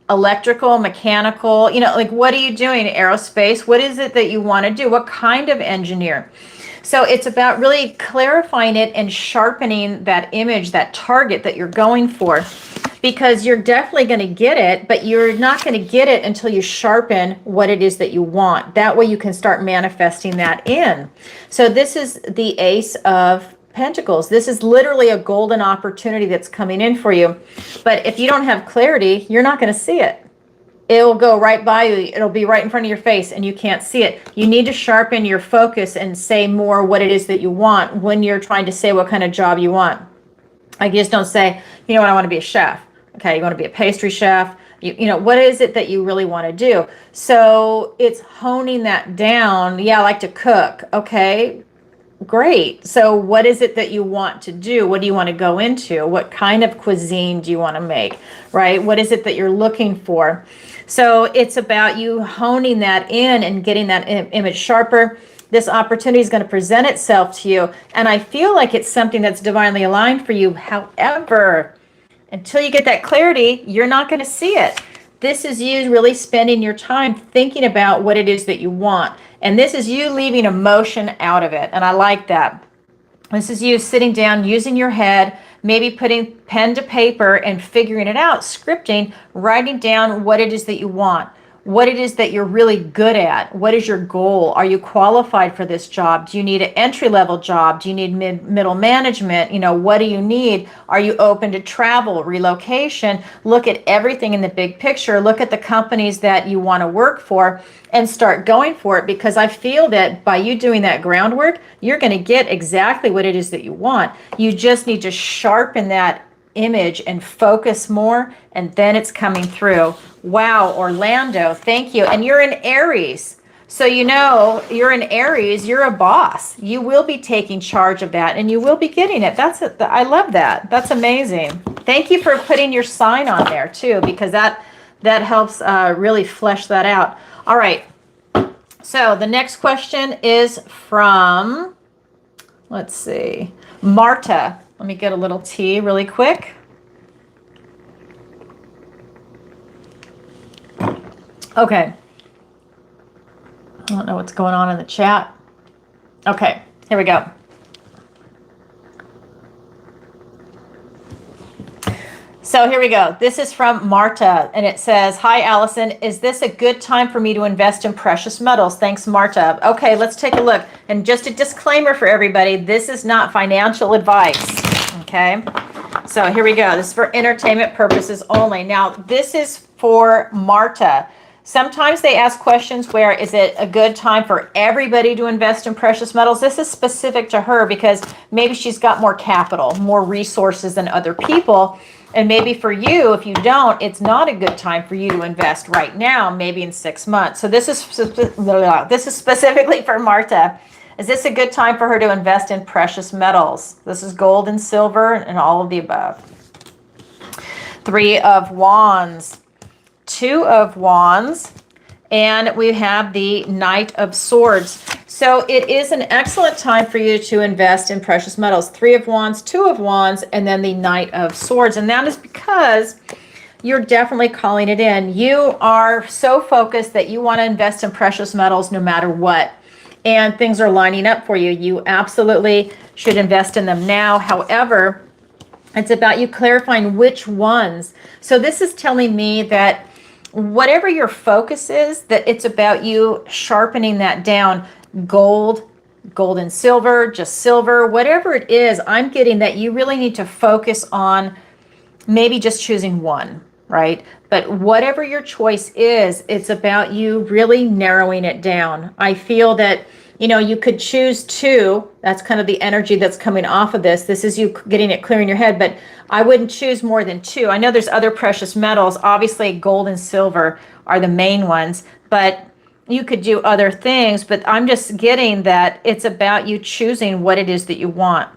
Electrical, mechanical, like what are you doing? Aerospace? What is it that you want to do? What kind of engineer? So it's about really clarifying it and sharpening that image, that target that you're going for. Because you're definitely going to get it, but you're not going to get it until you sharpen what it is that you want. That way you can start manifesting that in. So this is the Ace of Pentacles. This is literally a golden opportunity that's coming in for you. But if you don't have clarity, you're not going to see it. It will go right by you. It'll be right in front of your face and you can't see it. You need to sharpen your focus and say more what it is that you want when you're trying to say what kind of job you want. Like you just don't say, you know what, I want to be a chef. Okay, you want to be a pastry chef. You know, what is it that you really want to do? So it's honing that down. Yeah, I like to cook. Okay, great. So what is it that you want to do? What do you want to go into? What kind of cuisine do you want to make, right? What is it that you're looking for? So it's about you honing that in and getting that image sharper. This opportunity is going to present itself to you. And I feel like it's something that's divinely aligned for you. However, until you get that clarity, you're not going to see it. This is you really spending your time thinking about what it is that you want. And this is you leaving emotion out of it. And I like that. This is you sitting down, using your head, maybe putting pen to paper and figuring it out, scripting, writing down what it is that you want. What it is that you're really good at. What is your goal? Are you qualified for this job? Do you need an entry-level job? Do you need middle management? What do you need? Are you open to travel, relocation? Look at everything in the big picture. Look at the companies that you want to work for and start going for it, because I feel that by you doing that groundwork, you're going to get exactly what it is that you want. You just need to sharpen that image and focus more, and then it's coming through. Wow, Orlando, thank you. And you're in Aries. So you're in Aries, you're a boss. You will be taking charge of that and you will be getting it. I love that. That's amazing. Thank you for putting your sign on there too, because that helps really flesh that out. All right. So the next question is from, let's see, Marta. Let me get a little tea really quick. Okay. I don't know what's going on in the chat. Okay, here we go. So here we go. This is from Marta, and it says, "Hi, Alison. Is this a good time for me to invest in precious metals? Thanks, Marta." Okay, let's take a look. And just a disclaimer for everybody, this is not financial advice, okay? So here we go. This is for entertainment purposes only. Now, this is for Marta. Sometimes they ask questions where is it a good time for everybody to invest in precious metals? This is specific to her because maybe she's got more capital, more resources than other people. And maybe for you, if you don't, it's not a good time for you to invest right now, maybe in 6 months. So this is specifically for Marta. Is this a good time for her to invest in precious metals? This is gold and silver and all of the above. 3 of Wands. 2 of Wands, and we have the Knight of Swords. So it is an excellent time for you to invest in precious metals. 3 of Wands, 2 of Wands, and then the Knight of Swords. And that is because you're definitely calling it in. You are so focused that you want to invest in precious metals no matter what. and things are lining up for you. You absolutely should invest in them now. However, it's about you clarifying which ones. So this is telling me that whatever your focus is, that it's about you sharpening that down. Gold, gold and silver, just silver, whatever it is, I'm getting that you really need to focus on maybe just choosing one, right? But whatever your choice is, it's about you really narrowing it down. I feel that, you know, you could choose two. That's kind of the energy that's coming off of this. This is you getting it clear in your head, but I wouldn't choose more than two. I know there's other precious metals. Obviously, gold and silver are the main ones, but you could do other things. But I'm just getting that it's about you choosing what it is that you want.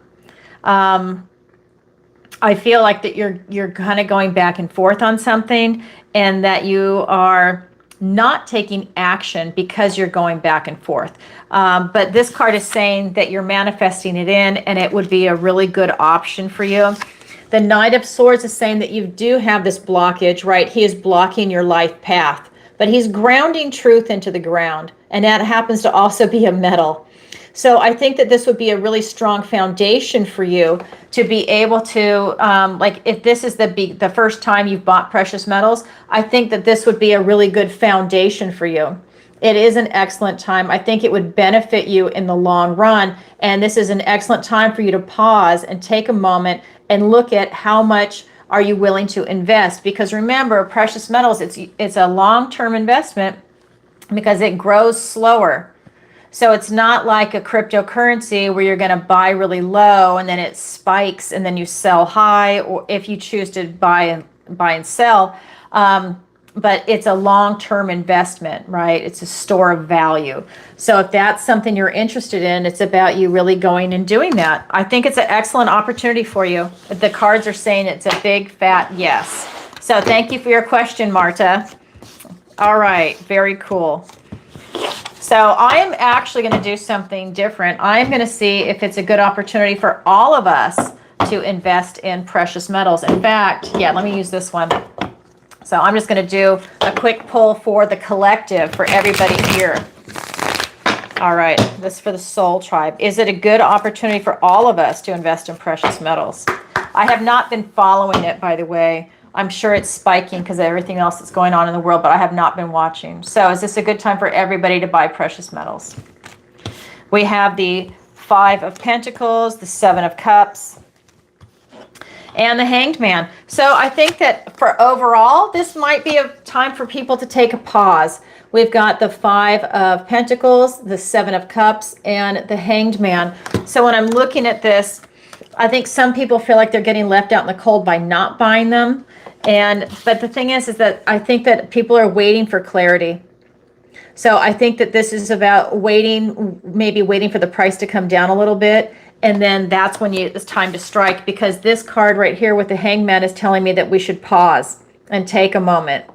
I feel like that you're kind of going back and forth on something, and that you are not taking action because you're going back and forth. But this card is saying that you're manifesting it in, and it would be a really good option for you. The Knight of Swords is saying that you do have this blockage, right? He is blocking your life path, but he's grounding truth into the ground, and that happens to also be a metal. So I think that this would be a really strong foundation for you to be able to, like if this is the first time you've bought precious metals, I think that this would be a really good foundation for you. It is an excellent time. I think it would benefit you in the long run. And this is an excellent time for you to pause and take a moment and look at how much are you willing to invest. Because remember, precious metals, it's a long-term investment because it grows slower. So it's not like a cryptocurrency where you're going to buy really low and then it spikes and then you sell high, or if you choose to buy and sell. But it's a long-term investment, right? It's a store of value. So if that's something you're interested in, it's about you really going and doing that. I think it's an excellent opportunity for you. The cards are saying it's a big fat yes. So thank you for your question, Marta. All right, very cool. So I am actually going to do something different. I'm going to see if it's a good opportunity for all of us to invest in precious metals. In fact, yeah, let me use this one. So I'm just going to do a quick pull for the collective for everybody here. All right, this is for the Soul Tribe. Is it a good opportunity for all of us to invest in precious metals? I have not been following it, by the way. I'm sure it's spiking because of everything else that's going on in the world, but I have not been watching. So is this a good time for everybody to buy precious metals? We have the Five of Pentacles, the Seven of Cups, and the Hanged Man. So I think that for overall, this might be a time for people to take a pause. We've got the Five of Pentacles, the Seven of Cups, and the Hanged Man. So when I'm looking at this, I think some people feel like they're getting left out in the cold by not buying them. But the thing is that I think that people are waiting for clarity. So I think that this is about waiting, maybe waiting for the price to come down a little bit. And then that's when it's time to strike, because this card right here with the Hangman is telling me that we should pause and take a moment,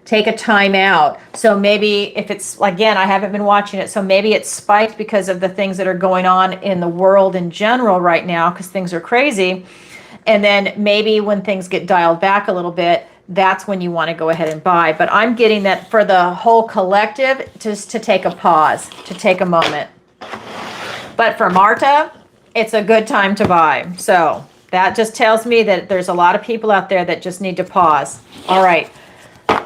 take a time out. So maybe if it's, again, I haven't been watching it, so maybe it's spiked because of the things that are going on in the world in general right now, because things are crazy. And then maybe when things get dialed back a little bit, that's when you want to go ahead and buy. But I'm getting that for the whole collective, just to take a pause, to take a moment. But for Marta, it's a good time to buy. So that just tells me that there's a lot of people out there that just need to pause. All right.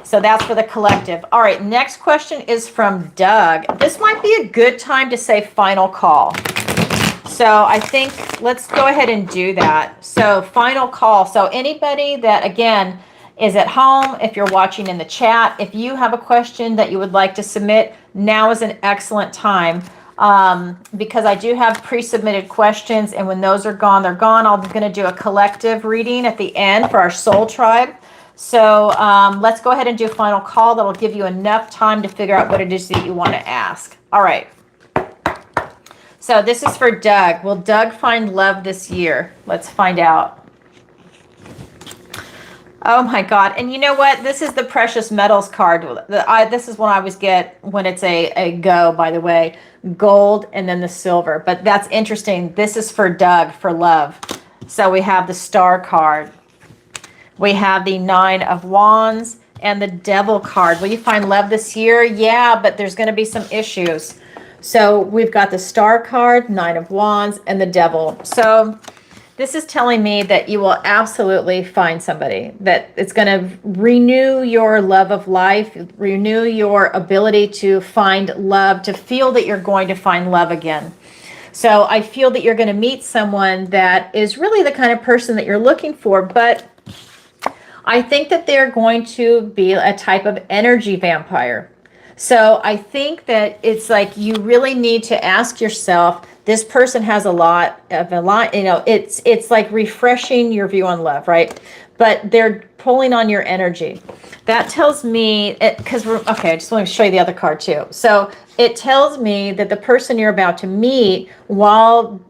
So that's for the collective. All right. Next question is from Doug. This might be a good time to say final call. So I think let's go ahead and do that. So final call. So anybody that, again, is at home, if you're watching in the chat, if you have a question that you would like to submit, now is an excellent time, because I do have pre-submitted questions, and when those are gone, they're gone. I'm going to do a collective reading at the end for our Soul Tribe. So let's go ahead and do a final call. That'll give you enough time to figure out what it is that you want to ask. All right. So this is for Doug. Will Doug find love this year? Let's find out. Oh my God. And you know what? This is the precious metals card. This is what I always get when it's a go, by the way. Gold and then the silver. But that's interesting. This is for Doug, for love. So we have the Star card. We have the Nine of Wands and the Devil card. Will you find love this year? Yeah, but there's going to be some issues. So we've got the Star card, Nine of Wands, and the Devil. So this is telling me that you will absolutely find somebody, that it's going to renew your love of life, renew your ability to find love, to feel that you're going to find love again. So I feel that you're going to meet someone that is really the kind of person that you're looking for, but I think that they're going to be a type of energy vampire. So I think that it's like you really need to ask yourself, this person has a lot, you know, it's like refreshing your view on love, right? But they're pulling on your energy. That tells me, because okay, I just want to show you the other card too. So it tells me that the person you're about to meet, while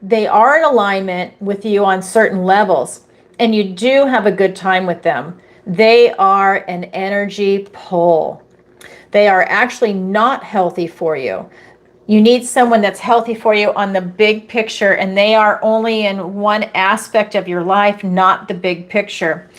they are in alignment with you on certain levels, and you do have a good time with them, they are an energy pull. They are actually not healthy for you. You need someone that's healthy for you on the big picture, and they are only in one aspect of your life, not the big picture.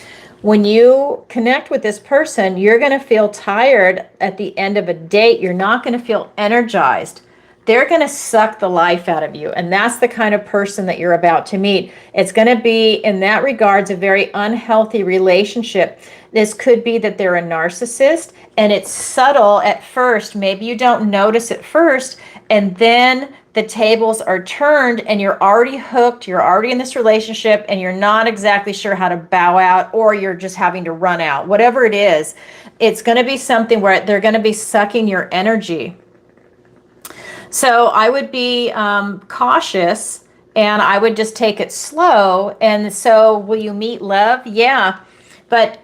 When you connect with this person, you're going to feel tired at the end of a date. You're not going to feel energized. They're going to suck the life out of you. And that's the kind of person that you're about to meet. It's going to be, in that regards, a very unhealthy relationship. This could be that they're a narcissist, and it's subtle at first. Maybe you don't notice at first, and then the tables are turned and you're already hooked. You're already in this relationship and you're not exactly sure how to bow out, or you're just having to run out. Whatever it is, it's going to be something where they're going to be sucking your energy. So I would be cautious, and I would just take it slow. And so will you meet love? Yeah. But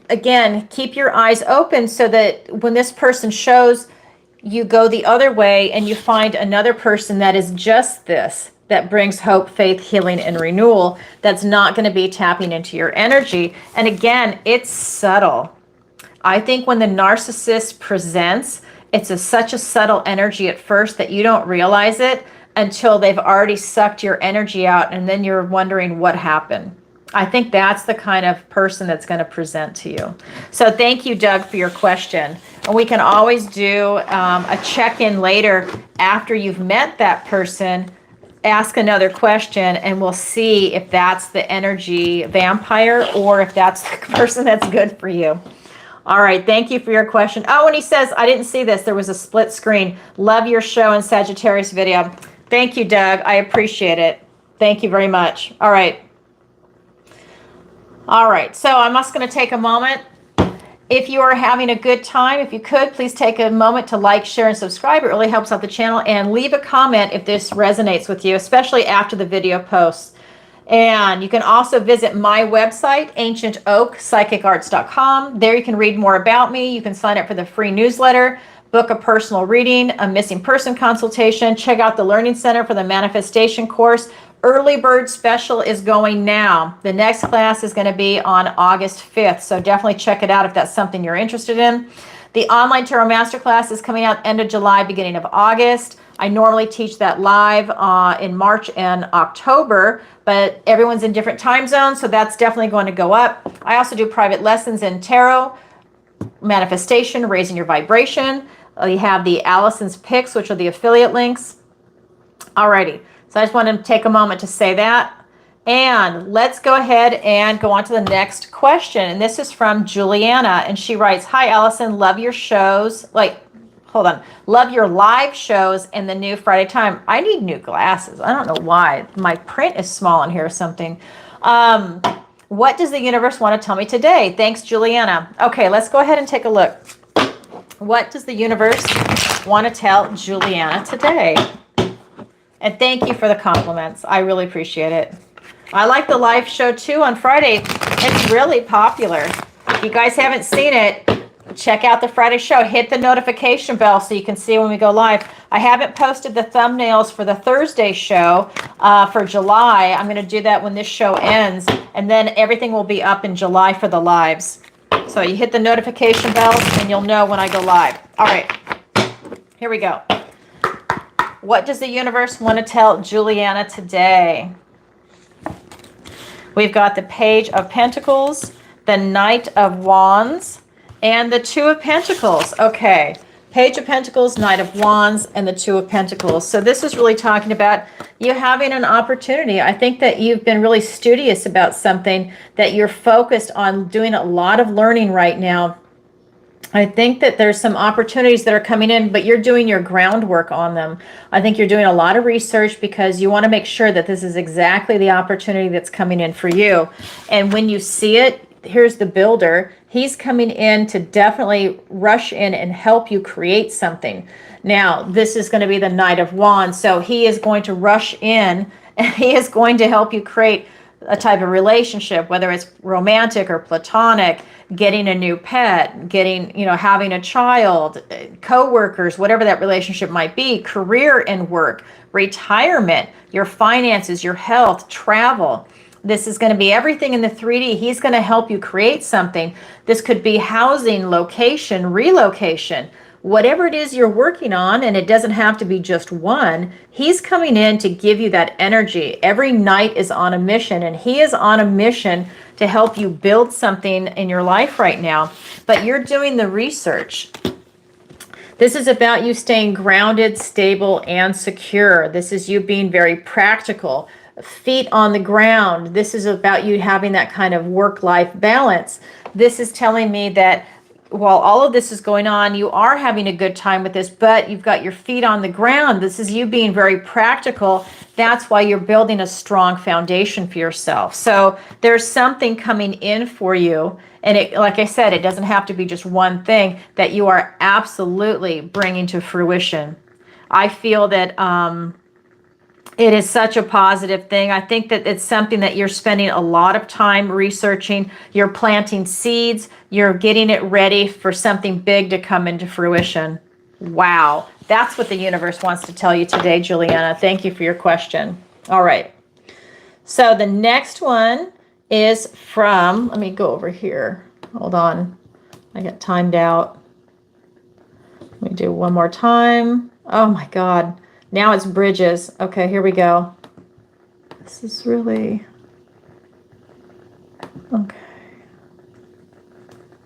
again, keep your eyes open so that when this person shows, you go the other way and you find another person that is just this, that brings hope, faith, healing, and renewal, that's not going to be tapping into your energy. And again, it's subtle. I think when the narcissist presents, it's such a subtle energy at first that you don't realize it until they've already sucked your energy out, and then you're wondering what happened. I think that's the kind of person that's going to present to you. So thank you, Doug, for your question. And we can always do a check-in later after you've met that person. Ask another question, and we'll see if that's the energy vampire or if that's the person that's good for you. All right, thank you for your question. Oh, and he says, I didn't see this. There was a split screen. Love your show and Sagittarius video. Thank you, Doug. I appreciate it. Thank you very much. All right. All right, so I'm just going to take a moment. If you are having a good time, if you could, please take a moment to like, share, and subscribe. It really helps out the channel. And leave a comment if this resonates with you, especially after the video posts. And you can also visit my website, ancientoakpsychicarts.com. There you can read more about me. You can sign up for the free newsletter, book a personal reading, a missing person consultation, check out the Learning Center for the manifestation course. Early bird special is going now. The next class is going to be on August 5th. So definitely check it out if that's something you're interested in. The online tarot masterclass is coming out end of July, beginning of August. I normally teach that live in March and October, but everyone's in different time zones, so that's definitely going to go up. I also do private lessons in tarot, manifestation, raising your vibration. You have the Alison's picks, which are the affiliate links. Alrighty, so I just wanted to take a moment to say that. And let's go ahead and go on to the next question. And this is from Juliana, and she writes, hi, Alison, love your shows. Love your live shows and the new Friday time. I need new glasses. I don't know why. My print is small in here or something. What does the universe want to tell me today? Thanks, Juliana. Okay, let's go ahead and take a look. What does the universe want to tell Juliana today? And thank you for the compliments. I really appreciate it. I like the live show too on Friday. It's really popular. If you guys haven't seen it, check out the Friday show. Hit the notification bell so you can see when we go live. I haven't posted the thumbnails for the Thursday show for July. I'm going to do that when this show ends, and then everything will be up in July for the lives. So you hit the notification bell and you'll know when I go live. All right, here we go. What does the universe want to tell Juliana today? We've got the Page of Pentacles, the Knight of Wands, and the Two of Pentacles. Okay, Page of Pentacles, Knight of Wands, and the Two of Pentacles. So this is really talking about you having an opportunity. I think that you've been really studious about something, that you're focused on doing a lot of learning right now. I think that there's some opportunities that are coming in, but you're doing your groundwork on them. I think you're doing a lot of research because you want to make sure that this is exactly the opportunity that's coming in for you. And when you see it, here's the builder. He's coming in to definitely rush in and help you create something. Now, this is going to be the Knight of Wands. So he is going to rush in and he is going to help you create a type of relationship, whether it's romantic or platonic, getting a new pet, getting, having a child, co-workers, whatever that relationship might be, career and work, retirement, your finances, your health, travel. This is going to be everything in the 3D. He's going to help you create something. This could be housing, location, relocation, whatever it is you're working on, and it doesn't have to be just one. He's coming in to give you that energy. Every night is on a mission, and he is on a mission to help you build something in your life right now. But you're doing the research. This is about you staying grounded, stable, and secure. This is you being very practical, feet on the ground. This is about you having that kind of work-life balance. This is telling me that while all of this is going on, you are having a good time with this, but you've got your feet on the ground. This is you being very practical. That's why you're building a strong foundation for yourself. So there's something coming in for you. And it, like I said, it doesn't have to be just one thing that you are absolutely bringing to fruition. I feel that it is such a positive thing. I think that it's something that you're spending a lot of time researching. You're planting seeds. You're getting it ready for something big to come into fruition. Wow. That's what the universe wants to tell you today, Juliana. Thank you for your question. All right. So the next one is from, let me go over here. Hold on. I got timed out. Let me do one more time. Oh my God. Now it's bridges. Okay, here we go. This is really, okay.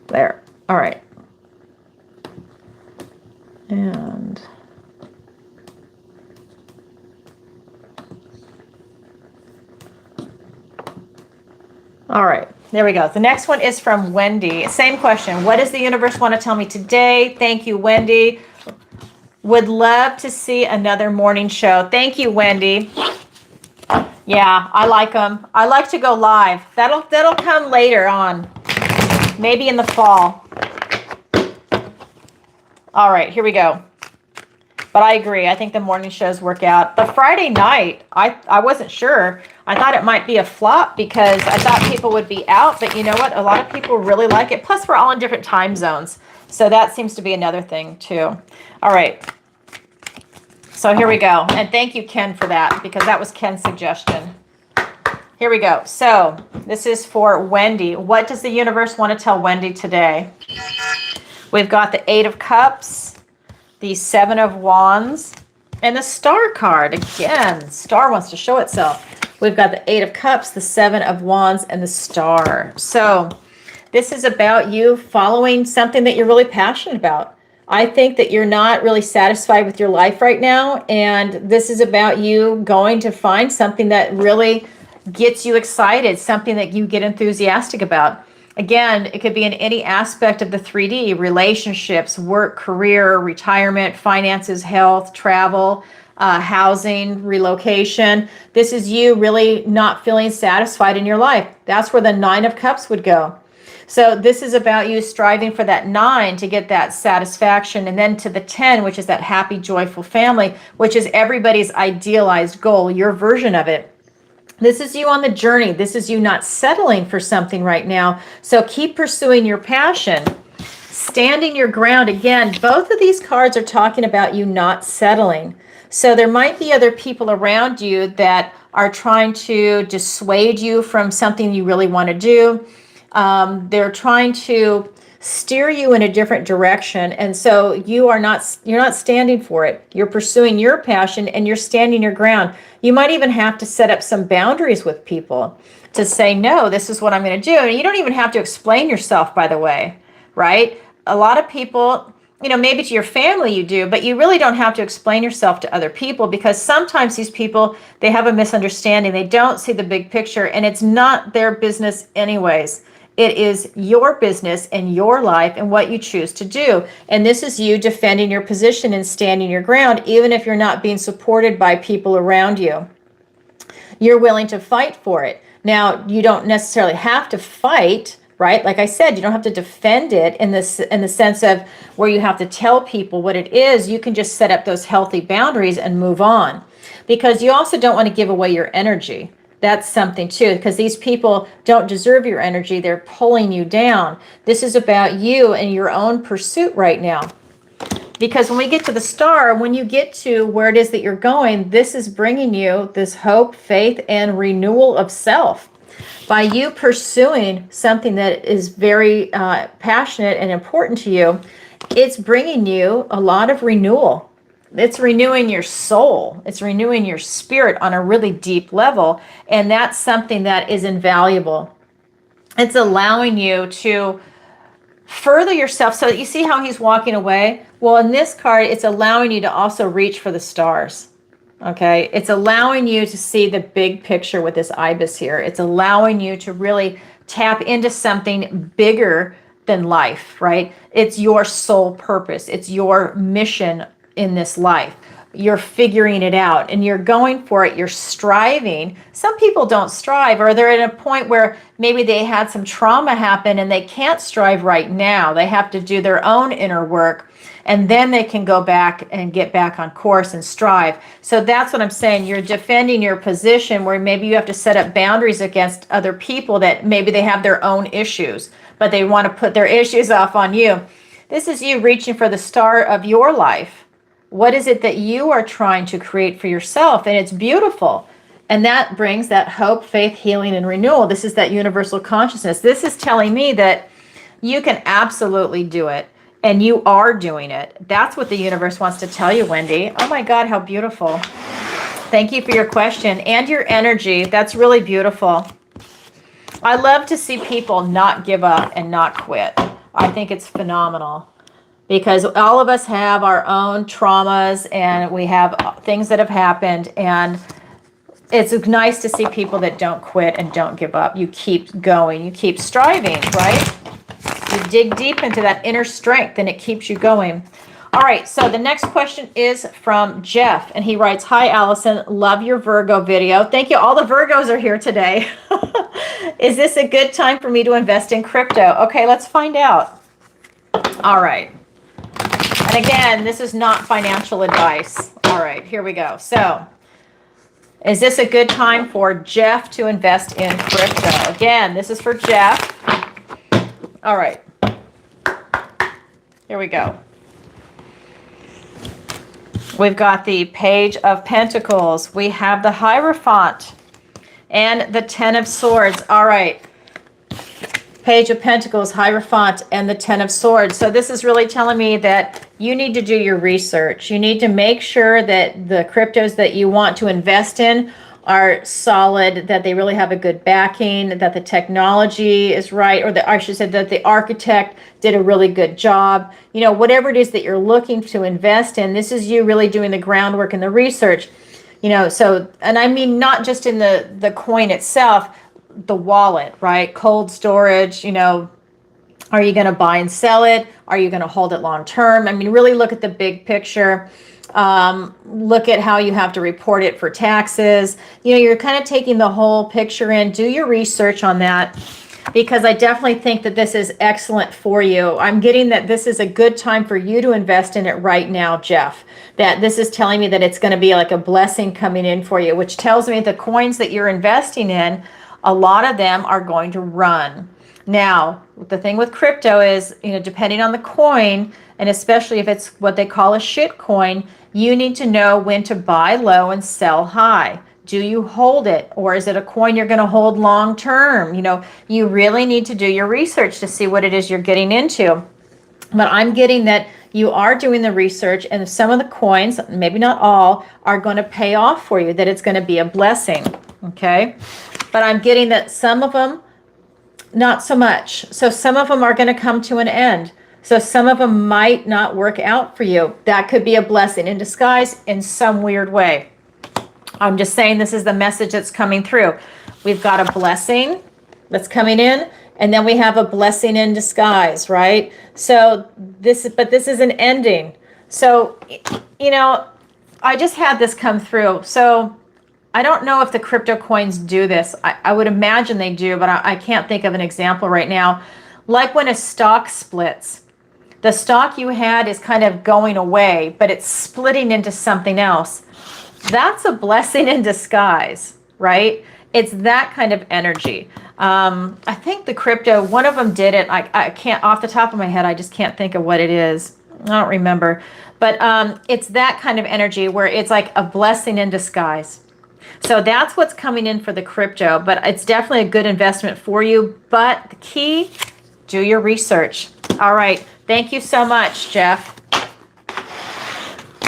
There. All right. And all right, there we go. The next one is from Wendy. Same question. What does the universe want to tell me today? Thank you, Wendy. Would love to see another morning show. Thank you, Wendy. Yeah, I like them. I like to go live. That'll come later on, maybe in the fall. All right, here we go. But I agree. I think the morning shows work out. The Friday night, I wasn't sure. I thought it might be a flop because I thought people would be out. But you know what? A lot of people really like it. Plus, we're all in different time zones. So that seems to be another thing, too. All right. So here we go. And thank you, Ken, for that, because that was Ken's suggestion. Here we go. So this is for Wendy. What does the universe want to tell Wendy today? We've got the 8 of Cups, the 7 of Wands, and the Star card. Again, Star wants to show itself. We've got the 8 of Cups, the 7 of Wands, and the Star. So this is about you following something that you're really passionate about. I think that you're not really satisfied with your life right now, and this is about you going to find something that really gets you excited, something that you get enthusiastic about. Again, it could be in any aspect of the 3D, relationships, work, career, retirement, finances, health, travel, housing, relocation. This is you really not feeling satisfied in your life. That's where the 9 of Cups would go. So this is about you striving for that 9 to get that satisfaction, and then to the 10, which is that happy, joyful family, which is everybody's idealized goal, your version of it. This is you on the journey. This is you not settling for something right now. So keep pursuing your passion, standing your ground. Again, both of these cards are talking about you not settling. So there might be other people around you that are trying to dissuade you from something you really want to do. They're trying to steer you in a different direction, and so you're not standing for it. You're pursuing your passion and you're standing your ground. You might even have to set up some boundaries with people to say, no, this is what I'm going to do. And you don't even have to explain yourself, by the way, right? A lot of people, maybe to your family you do, but you really don't have to explain yourself to other people, because sometimes these people, they have a misunderstanding. They don't see the big picture, and it's not their business anyways. It is your business and your life and what you choose to do. And this is you defending your position and standing your ground, even if you're not being supported by people around you. You're willing to fight for it. Now, you don't necessarily have to fight, right? Like I said, you don't have to defend it in the sense of where you have to tell people what it is. You can just set up those healthy boundaries and move on, because you also don't want to give away your energy. That's something too, because these people don't deserve your energy. They're pulling you down. This is about you and your own pursuit right now. Because when we get to the star, when you get to where it is that you're going, this is bringing you this hope, faith, and renewal of self. By you pursuing something that is very passionate and important to you, it's bringing you a lot of renewal. It's renewing your soul. It's renewing your spirit on a really deep level. And that's something that is invaluable. It's allowing you to further yourself. So you see how he's walking away? Well, in this card, it's allowing you to also reach for the stars. Okay, it's allowing you to see the big picture with this ibis here. It's allowing you to really tap into something bigger than life, right? It's your sole purpose. It's your mission in this life. You're figuring it out and you're going for it. You're striving. Some people don't strive, or they're at a point where maybe they had some trauma happen and they can't strive right now. They have to do their own inner work, and then they can go back and get back on course and strive. So that's what I'm saying. You're defending your position, where maybe you have to set up boundaries against other people that maybe they have their own issues, but they want to put their issues off on you. This is you reaching for the star of your life. What is it that you are trying to create for yourself? And it's beautiful. And that brings that hope, faith, healing, and renewal. This is that universal consciousness. This is telling me that you can absolutely do it. And you are doing it. That's what the universe wants to tell you, Wendy. Oh my God, how beautiful. Thank you for your question and your energy. That's really beautiful. I love to see people not give up and not quit. I think it's phenomenal, because all of us have our own traumas and we have things that have happened, and it's nice to see people that don't quit and don't give up. You keep going, you keep striving, right? You dig deep into that inner strength and it keeps you going. All right, so the next question is from Jeff, and he writes, "Hi, Allison, love your Virgo video." Thank you. All the Virgos are here today. Is this a good time for me to invest in crypto? Okay, let's find out. All right. And again, this is not financial advice. All right, here we go. So, is this a good time for Jeff to invest in crypto? Again, this is for Jeff. All right. Here we go. We've got the Page of Pentacles. We have the Hierophant and the Ten of Swords. All right. Page of Pentacles, Hierophant, and the Ten of Swords. So this is really telling me that you need to do your research. You need to make sure that the cryptos that you want to invest in are solid, that they really have a good backing, that the technology is right, or I should say that the architect did a really good job. You know, whatever it is that you're looking to invest in, this is you really doing the groundwork and the research. You know, so, and I mean not just in the coin itself, the wallet, right? Cold storage, you know, are you going to buy and sell it? Are you going to hold it long term? I mean, really look at the big picture. Look at how you have to report it for taxes. You know, you're kind of taking the whole picture in. Do your research on that, because I definitely think that this is excellent for you. I'm getting that this is a good time for you to invest in it right now, Jeff. That this is telling me that it's going to be like a blessing coming in for you, which tells me the coins that you're investing in, a lot of them are going to run. Now, the thing with crypto is, you know, depending on the coin, and especially if it's what they call a shit coin, you need to know when to buy low and sell high. Do you hold it, or is it a coin you're going to hold long term? You know, you really need to do your research to see what it is you're getting into. But I'm getting that you are doing the research, and some of the coins, maybe not all, are going to pay off for you, that it's going to be a blessing, okay? But I'm getting that some of them, not so much. So some of them are going to come to an end. So some of them might not work out for you. That could be a blessing in disguise in some weird way. I'm just saying this is the message that's coming through. We've got a blessing that's coming in, and then we have a blessing in disguise, right? So this is an ending. So, you know, I just had this come through. So I don't know if the crypto coins do this. I would imagine they do, but I can't think of an example right now. Like when a stock splits, the stock you had is kind of going away, but it's splitting into something else. That's a blessing in disguise, right? It's that kind of energy. I think the crypto, one of them did it. I can't, off the top of my head, I just can't think of what it is. I don't remember. But it's that kind of energy where it's like a blessing in disguise. So that's what's coming in for the crypto, but it's definitely a good investment for you. But the key, do your research. All right. Thank you so much, Jeff.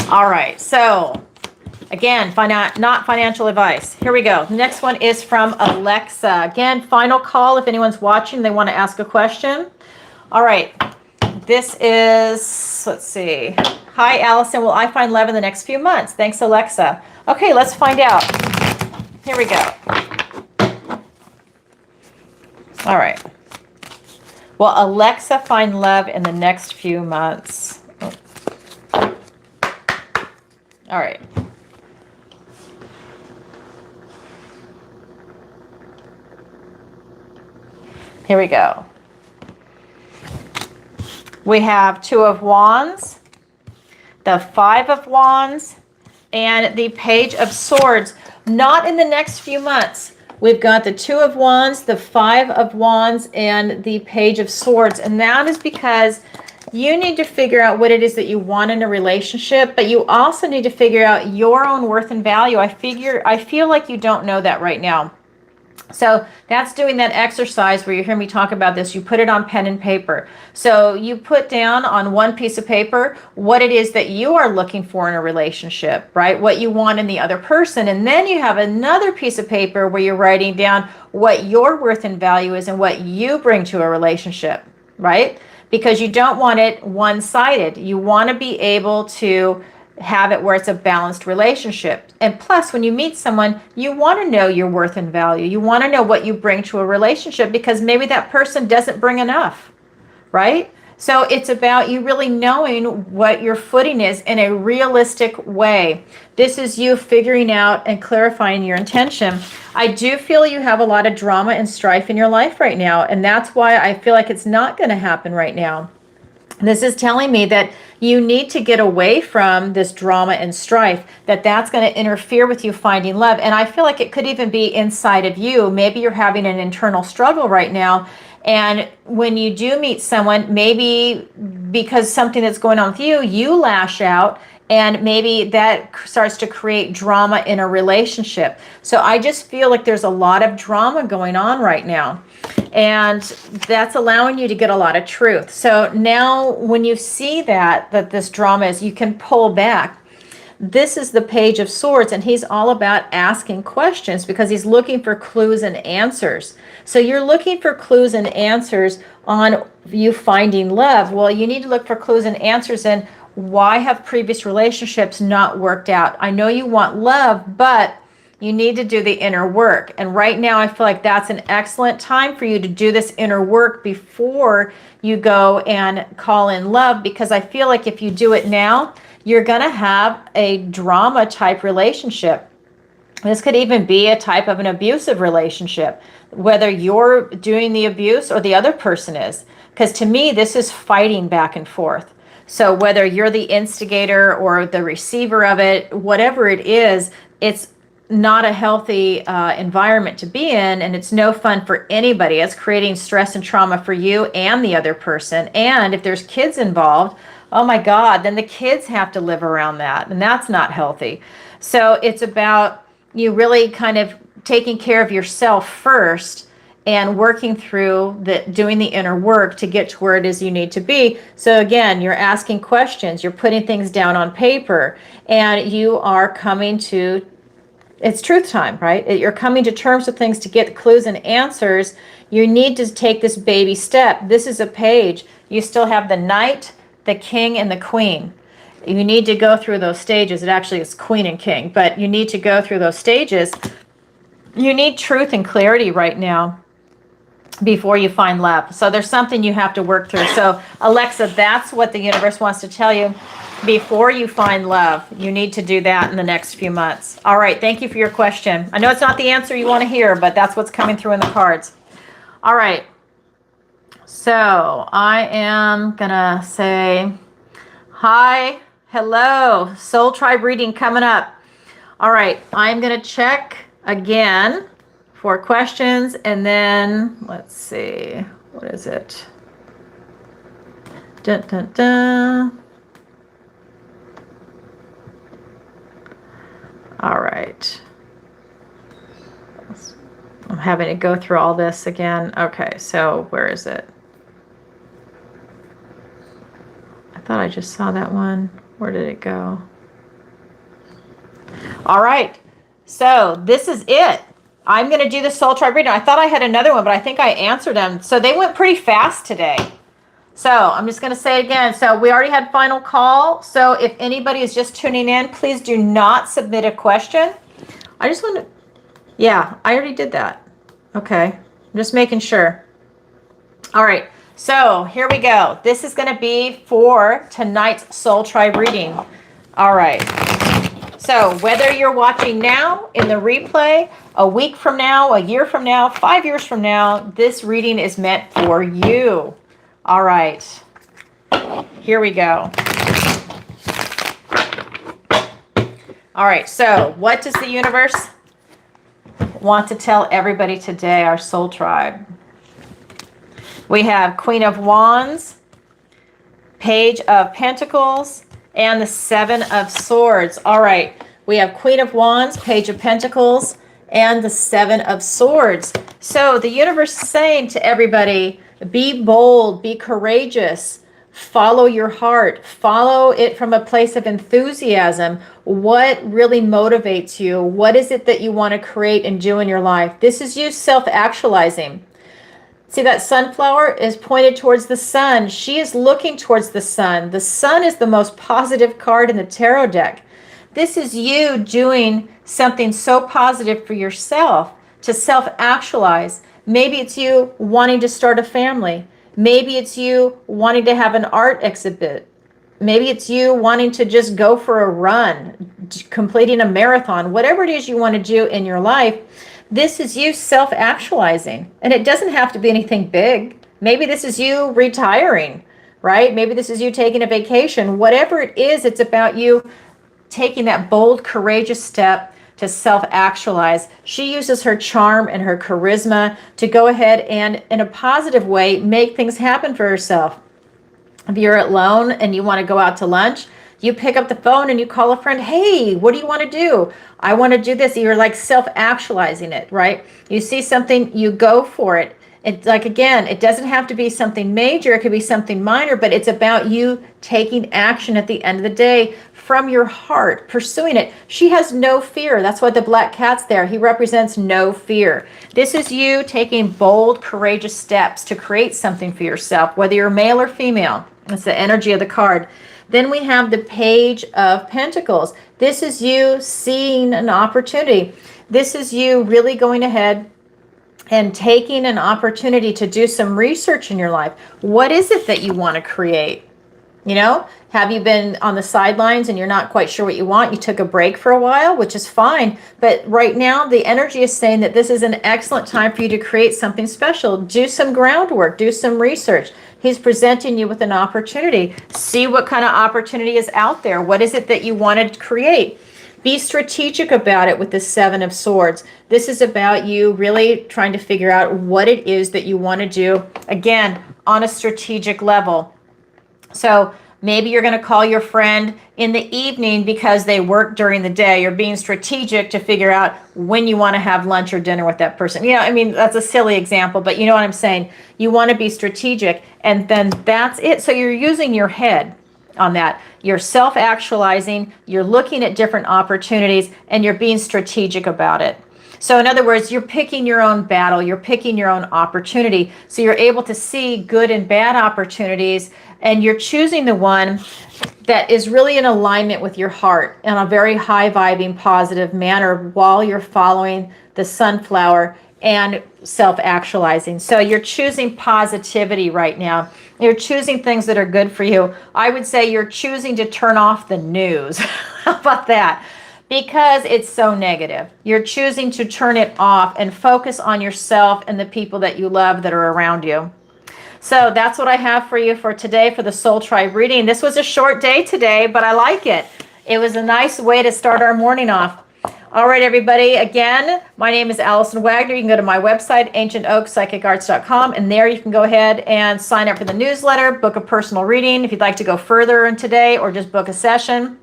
All right. So again, not financial advice. Here we go. The next one is from Alexa. Again, final call if anyone's watching, they want to ask a question. All right. This is, let's see. Hi, Alison. Will I find love in the next few months? Thanks, Alexa. Okay, let's find out. Here we go. All right. Will Alexa find love in the next few months? All right. Here we go. We have Two of Wands, the Five of Wands, and the Page of Swords. Not in the next few months. We've got the Two of Wands, the Five of Wands, and the Page of Swords. And that is because you need to figure out what it is that you want in a relationship, but you also need to figure out your own worth and value. I feel like you don't know that right now. So that's doing that exercise where you hear me talk about this. You put it on pen and paper. So you put down on one piece of paper what it is that you are looking for in a relationship, right? What you want in the other person. And then you have another piece of paper where you're writing down what your worth and value is and what you bring to a relationship, right? Because you don't want it one-sided. You want to be able to have it where it's a balanced relationship. And plus, when you meet someone, you want to know your worth and value. You want to know what you bring to a relationship because maybe that person doesn't bring enough, right? So it's about you really knowing what your footing is in a realistic way. This is you figuring out and clarifying your intention. I do feel you have a lot of drama and strife in your life right now, and that's why I feel like it's not going to happen right now. This is telling me that you need to get away from this drama and strife, that's going to interfere with you finding love. And I feel like it could even be inside of you. Maybe you're having an internal struggle right now. And when you do meet someone, maybe because something that's going on with you, you lash out. And maybe that starts to create drama in a relationship. So I just feel like there's a lot of drama going on right now. And that's allowing you to get a lot of truth. So now when you see that this drama is, you can pull back. This is the Page of Swords, and he's all about asking questions because he's looking for clues and answers. So you're looking for clues and answers on you finding love. Well, you need to look for clues and answers in why have previous relationships not worked out? I know you want love, but you need to do the inner work. And right now, I feel like that's an excellent time for you to do this inner work before you go and call in love, because I feel like if you do it now, you're going to have a drama type relationship. This could even be a type of an abusive relationship, whether you're doing the abuse or the other person is. Because to me, this is fighting back and forth. So whether you're the instigator or the receiver of it, whatever it is, it's not a healthy environment to be in, and it's no fun for anybody. It's creating stress and trauma for you and the other person. And if there's kids involved, oh my God, then the kids have to live around that, and that's not healthy. So it's about you really kind of taking care of yourself first and working through doing the inner work to get to where it is you need to be. So again, you're asking questions, you're putting things down on paper, and you are coming to, it's truth time, right? You're coming to terms with things to get clues and answers. You need to take this baby step. This is a page. You still have the Knight, the King, and the Queen. You need to go through those stages. It actually is Queen and King, but you need to go through those stages. You need truth and clarity right now before you find love. So there's something you have to work through. So Alexa, that's what the universe wants to tell you. Before you find love, you need to do that in the next few months. All right, thank you for your question. I know it's not the answer you want to hear, but that's what's coming through in the cards. All right, so I am gonna say hi, hello, Soul Tribe reading coming up. All right, I'm gonna check again for questions, and then let's see, what is it? Dun, dun, dun. All right. I'm having to go through all this again. Okay, so where is it? I thought I just saw that one. Where did it go? All right, so this is it. I'm going to do the Soul Tribe reading. I thought I had another one, but I think I answered them. So they went pretty fast today. So I'm just going to say it again. So we already had final call. So if anybody is just tuning in, please do not submit a question. I just want to, yeah, I already did that. Okay, I'm just making sure. All right, so here we go. This is going to be for tonight's Soul Tribe reading. All right. So whether you're watching now in the replay, a week from now, a year from now, 5 years from now, this reading is meant for you. All right, here we go. All right, so what does the universe want to tell everybody today, our Soul Tribe? We have Queen of Wands, Page of Pentacles, and the Seven of Swords. All right, we have Queen of Wands, Page of Pentacles, and the Seven of Swords. So the universe is saying to everybody, be bold, be courageous, follow your heart, follow it from a place of enthusiasm. What really motivates you? What is it that you want to create and do in your life? This is you self-actualizing. See, that sunflower is pointed towards the sun. She is looking towards the sun. The sun is the most positive card in the tarot deck. This is you doing something so positive for yourself to self-actualize. Maybe it's you wanting to start a family. Maybe it's you wanting to have an art exhibit. Maybe it's you wanting to just go for a run, completing a marathon, whatever it is you want to do in your life. This is you self-actualizing, and it doesn't have to be anything big. Maybe this is you retiring, right? Maybe this is you taking a vacation. Whatever it is, it's about you taking that bold, courageous step to self-actualize. She uses her charm and her charisma to go ahead and, in a positive way, make things happen for herself. If you're alone and you want to go out to lunch, you pick up the phone and you call a friend, hey, what do you want to do? I want to do this. You're like self-actualizing it, right? You see something, you go for it. It's like, again, it doesn't have to be something major. It could be something minor, but it's about you taking action at the end of the day from your heart, pursuing it. She has no fear. That's why the black cat's there. He represents no fear. This is you taking bold, courageous steps to create something for yourself, whether you're male or female. That's the energy of the card. Then we have the Page of Pentacles. This is you seeing an opportunity. This is you really going ahead and taking an opportunity to do some research in your life. What is it that you want to create? You know, have you been on the sidelines and you're not quite sure what you want? You took a break for a while, which is fine. But right now, the energy is saying that this is an excellent time for you to create something special. Do some groundwork, do some research. He's presenting you with an opportunity. See what kind of opportunity is out there. What is it that you want to create? Be strategic about it with the Seven of Swords. This is about you really trying to figure out what it is that you want to do, again, on a strategic level. So maybe you're going to call your friend in the evening because they work during the day. You're being strategic to figure out when you want to have lunch or dinner with that person. You know, I mean, that's a silly example, but you know what I'm saying? You want to be strategic, and then that's it. So you're using your head on that. You're self-actualizing, you're looking at different opportunities, and you're being strategic about it. So in other words, you're picking your own battle, you're picking your own opportunity. So you're able to see good and bad opportunities, and you're choosing the one that is really in alignment with your heart in a very high vibing, positive manner while you're following the sunflower and self-actualizing. So you're choosing positivity right now. You're choosing things that are good for you. I would say you're choosing to turn off the news. How about that? Because it's so negative. You're choosing to turn it off and focus on yourself and the people that you love that are around you. So that's what I have for you for today for the Soul Tribe reading. This was a short day today, but I like it. It was a nice way to start our morning off. All right, everybody. Again, my name is Alison Wagner. You can go to my website, ancientoakpsychicarts.com, and there you can go ahead and sign up for the newsletter, book a personal reading if you'd like to go further in today, or just book a session.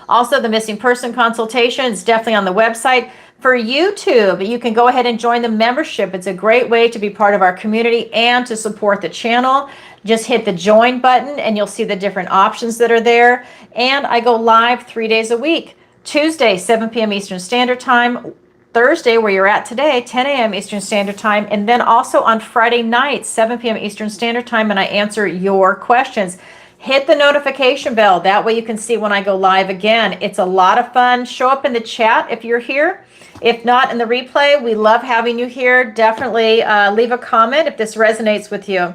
Also, the missing person consultation is definitely on the website. For YouTube, you can go ahead and join the membership. It's a great way to be part of our community and to support the channel. Just hit the join button and you'll see the different options that are there. And I go live 3 days a week. Tuesday, 7 p.m. Eastern Standard Time. Thursday, where you're at today, 10 a.m. Eastern Standard Time. And then also on Friday night, 7 p.m. Eastern Standard Time, and I answer your questions. Hit the notification bell. That way you can see when I go live again. It's a lot of fun. Show up in the chat if you're here. If not, in the replay, we love having you here. Definitely leave a comment if this resonates with you.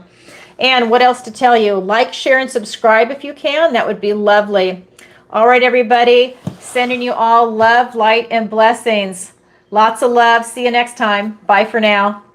And what else to tell you? Like, share, and subscribe if you can. That would be lovely. All right, everybody. Sending you all love, light, and blessings. Lots of love. See you next time. Bye for now.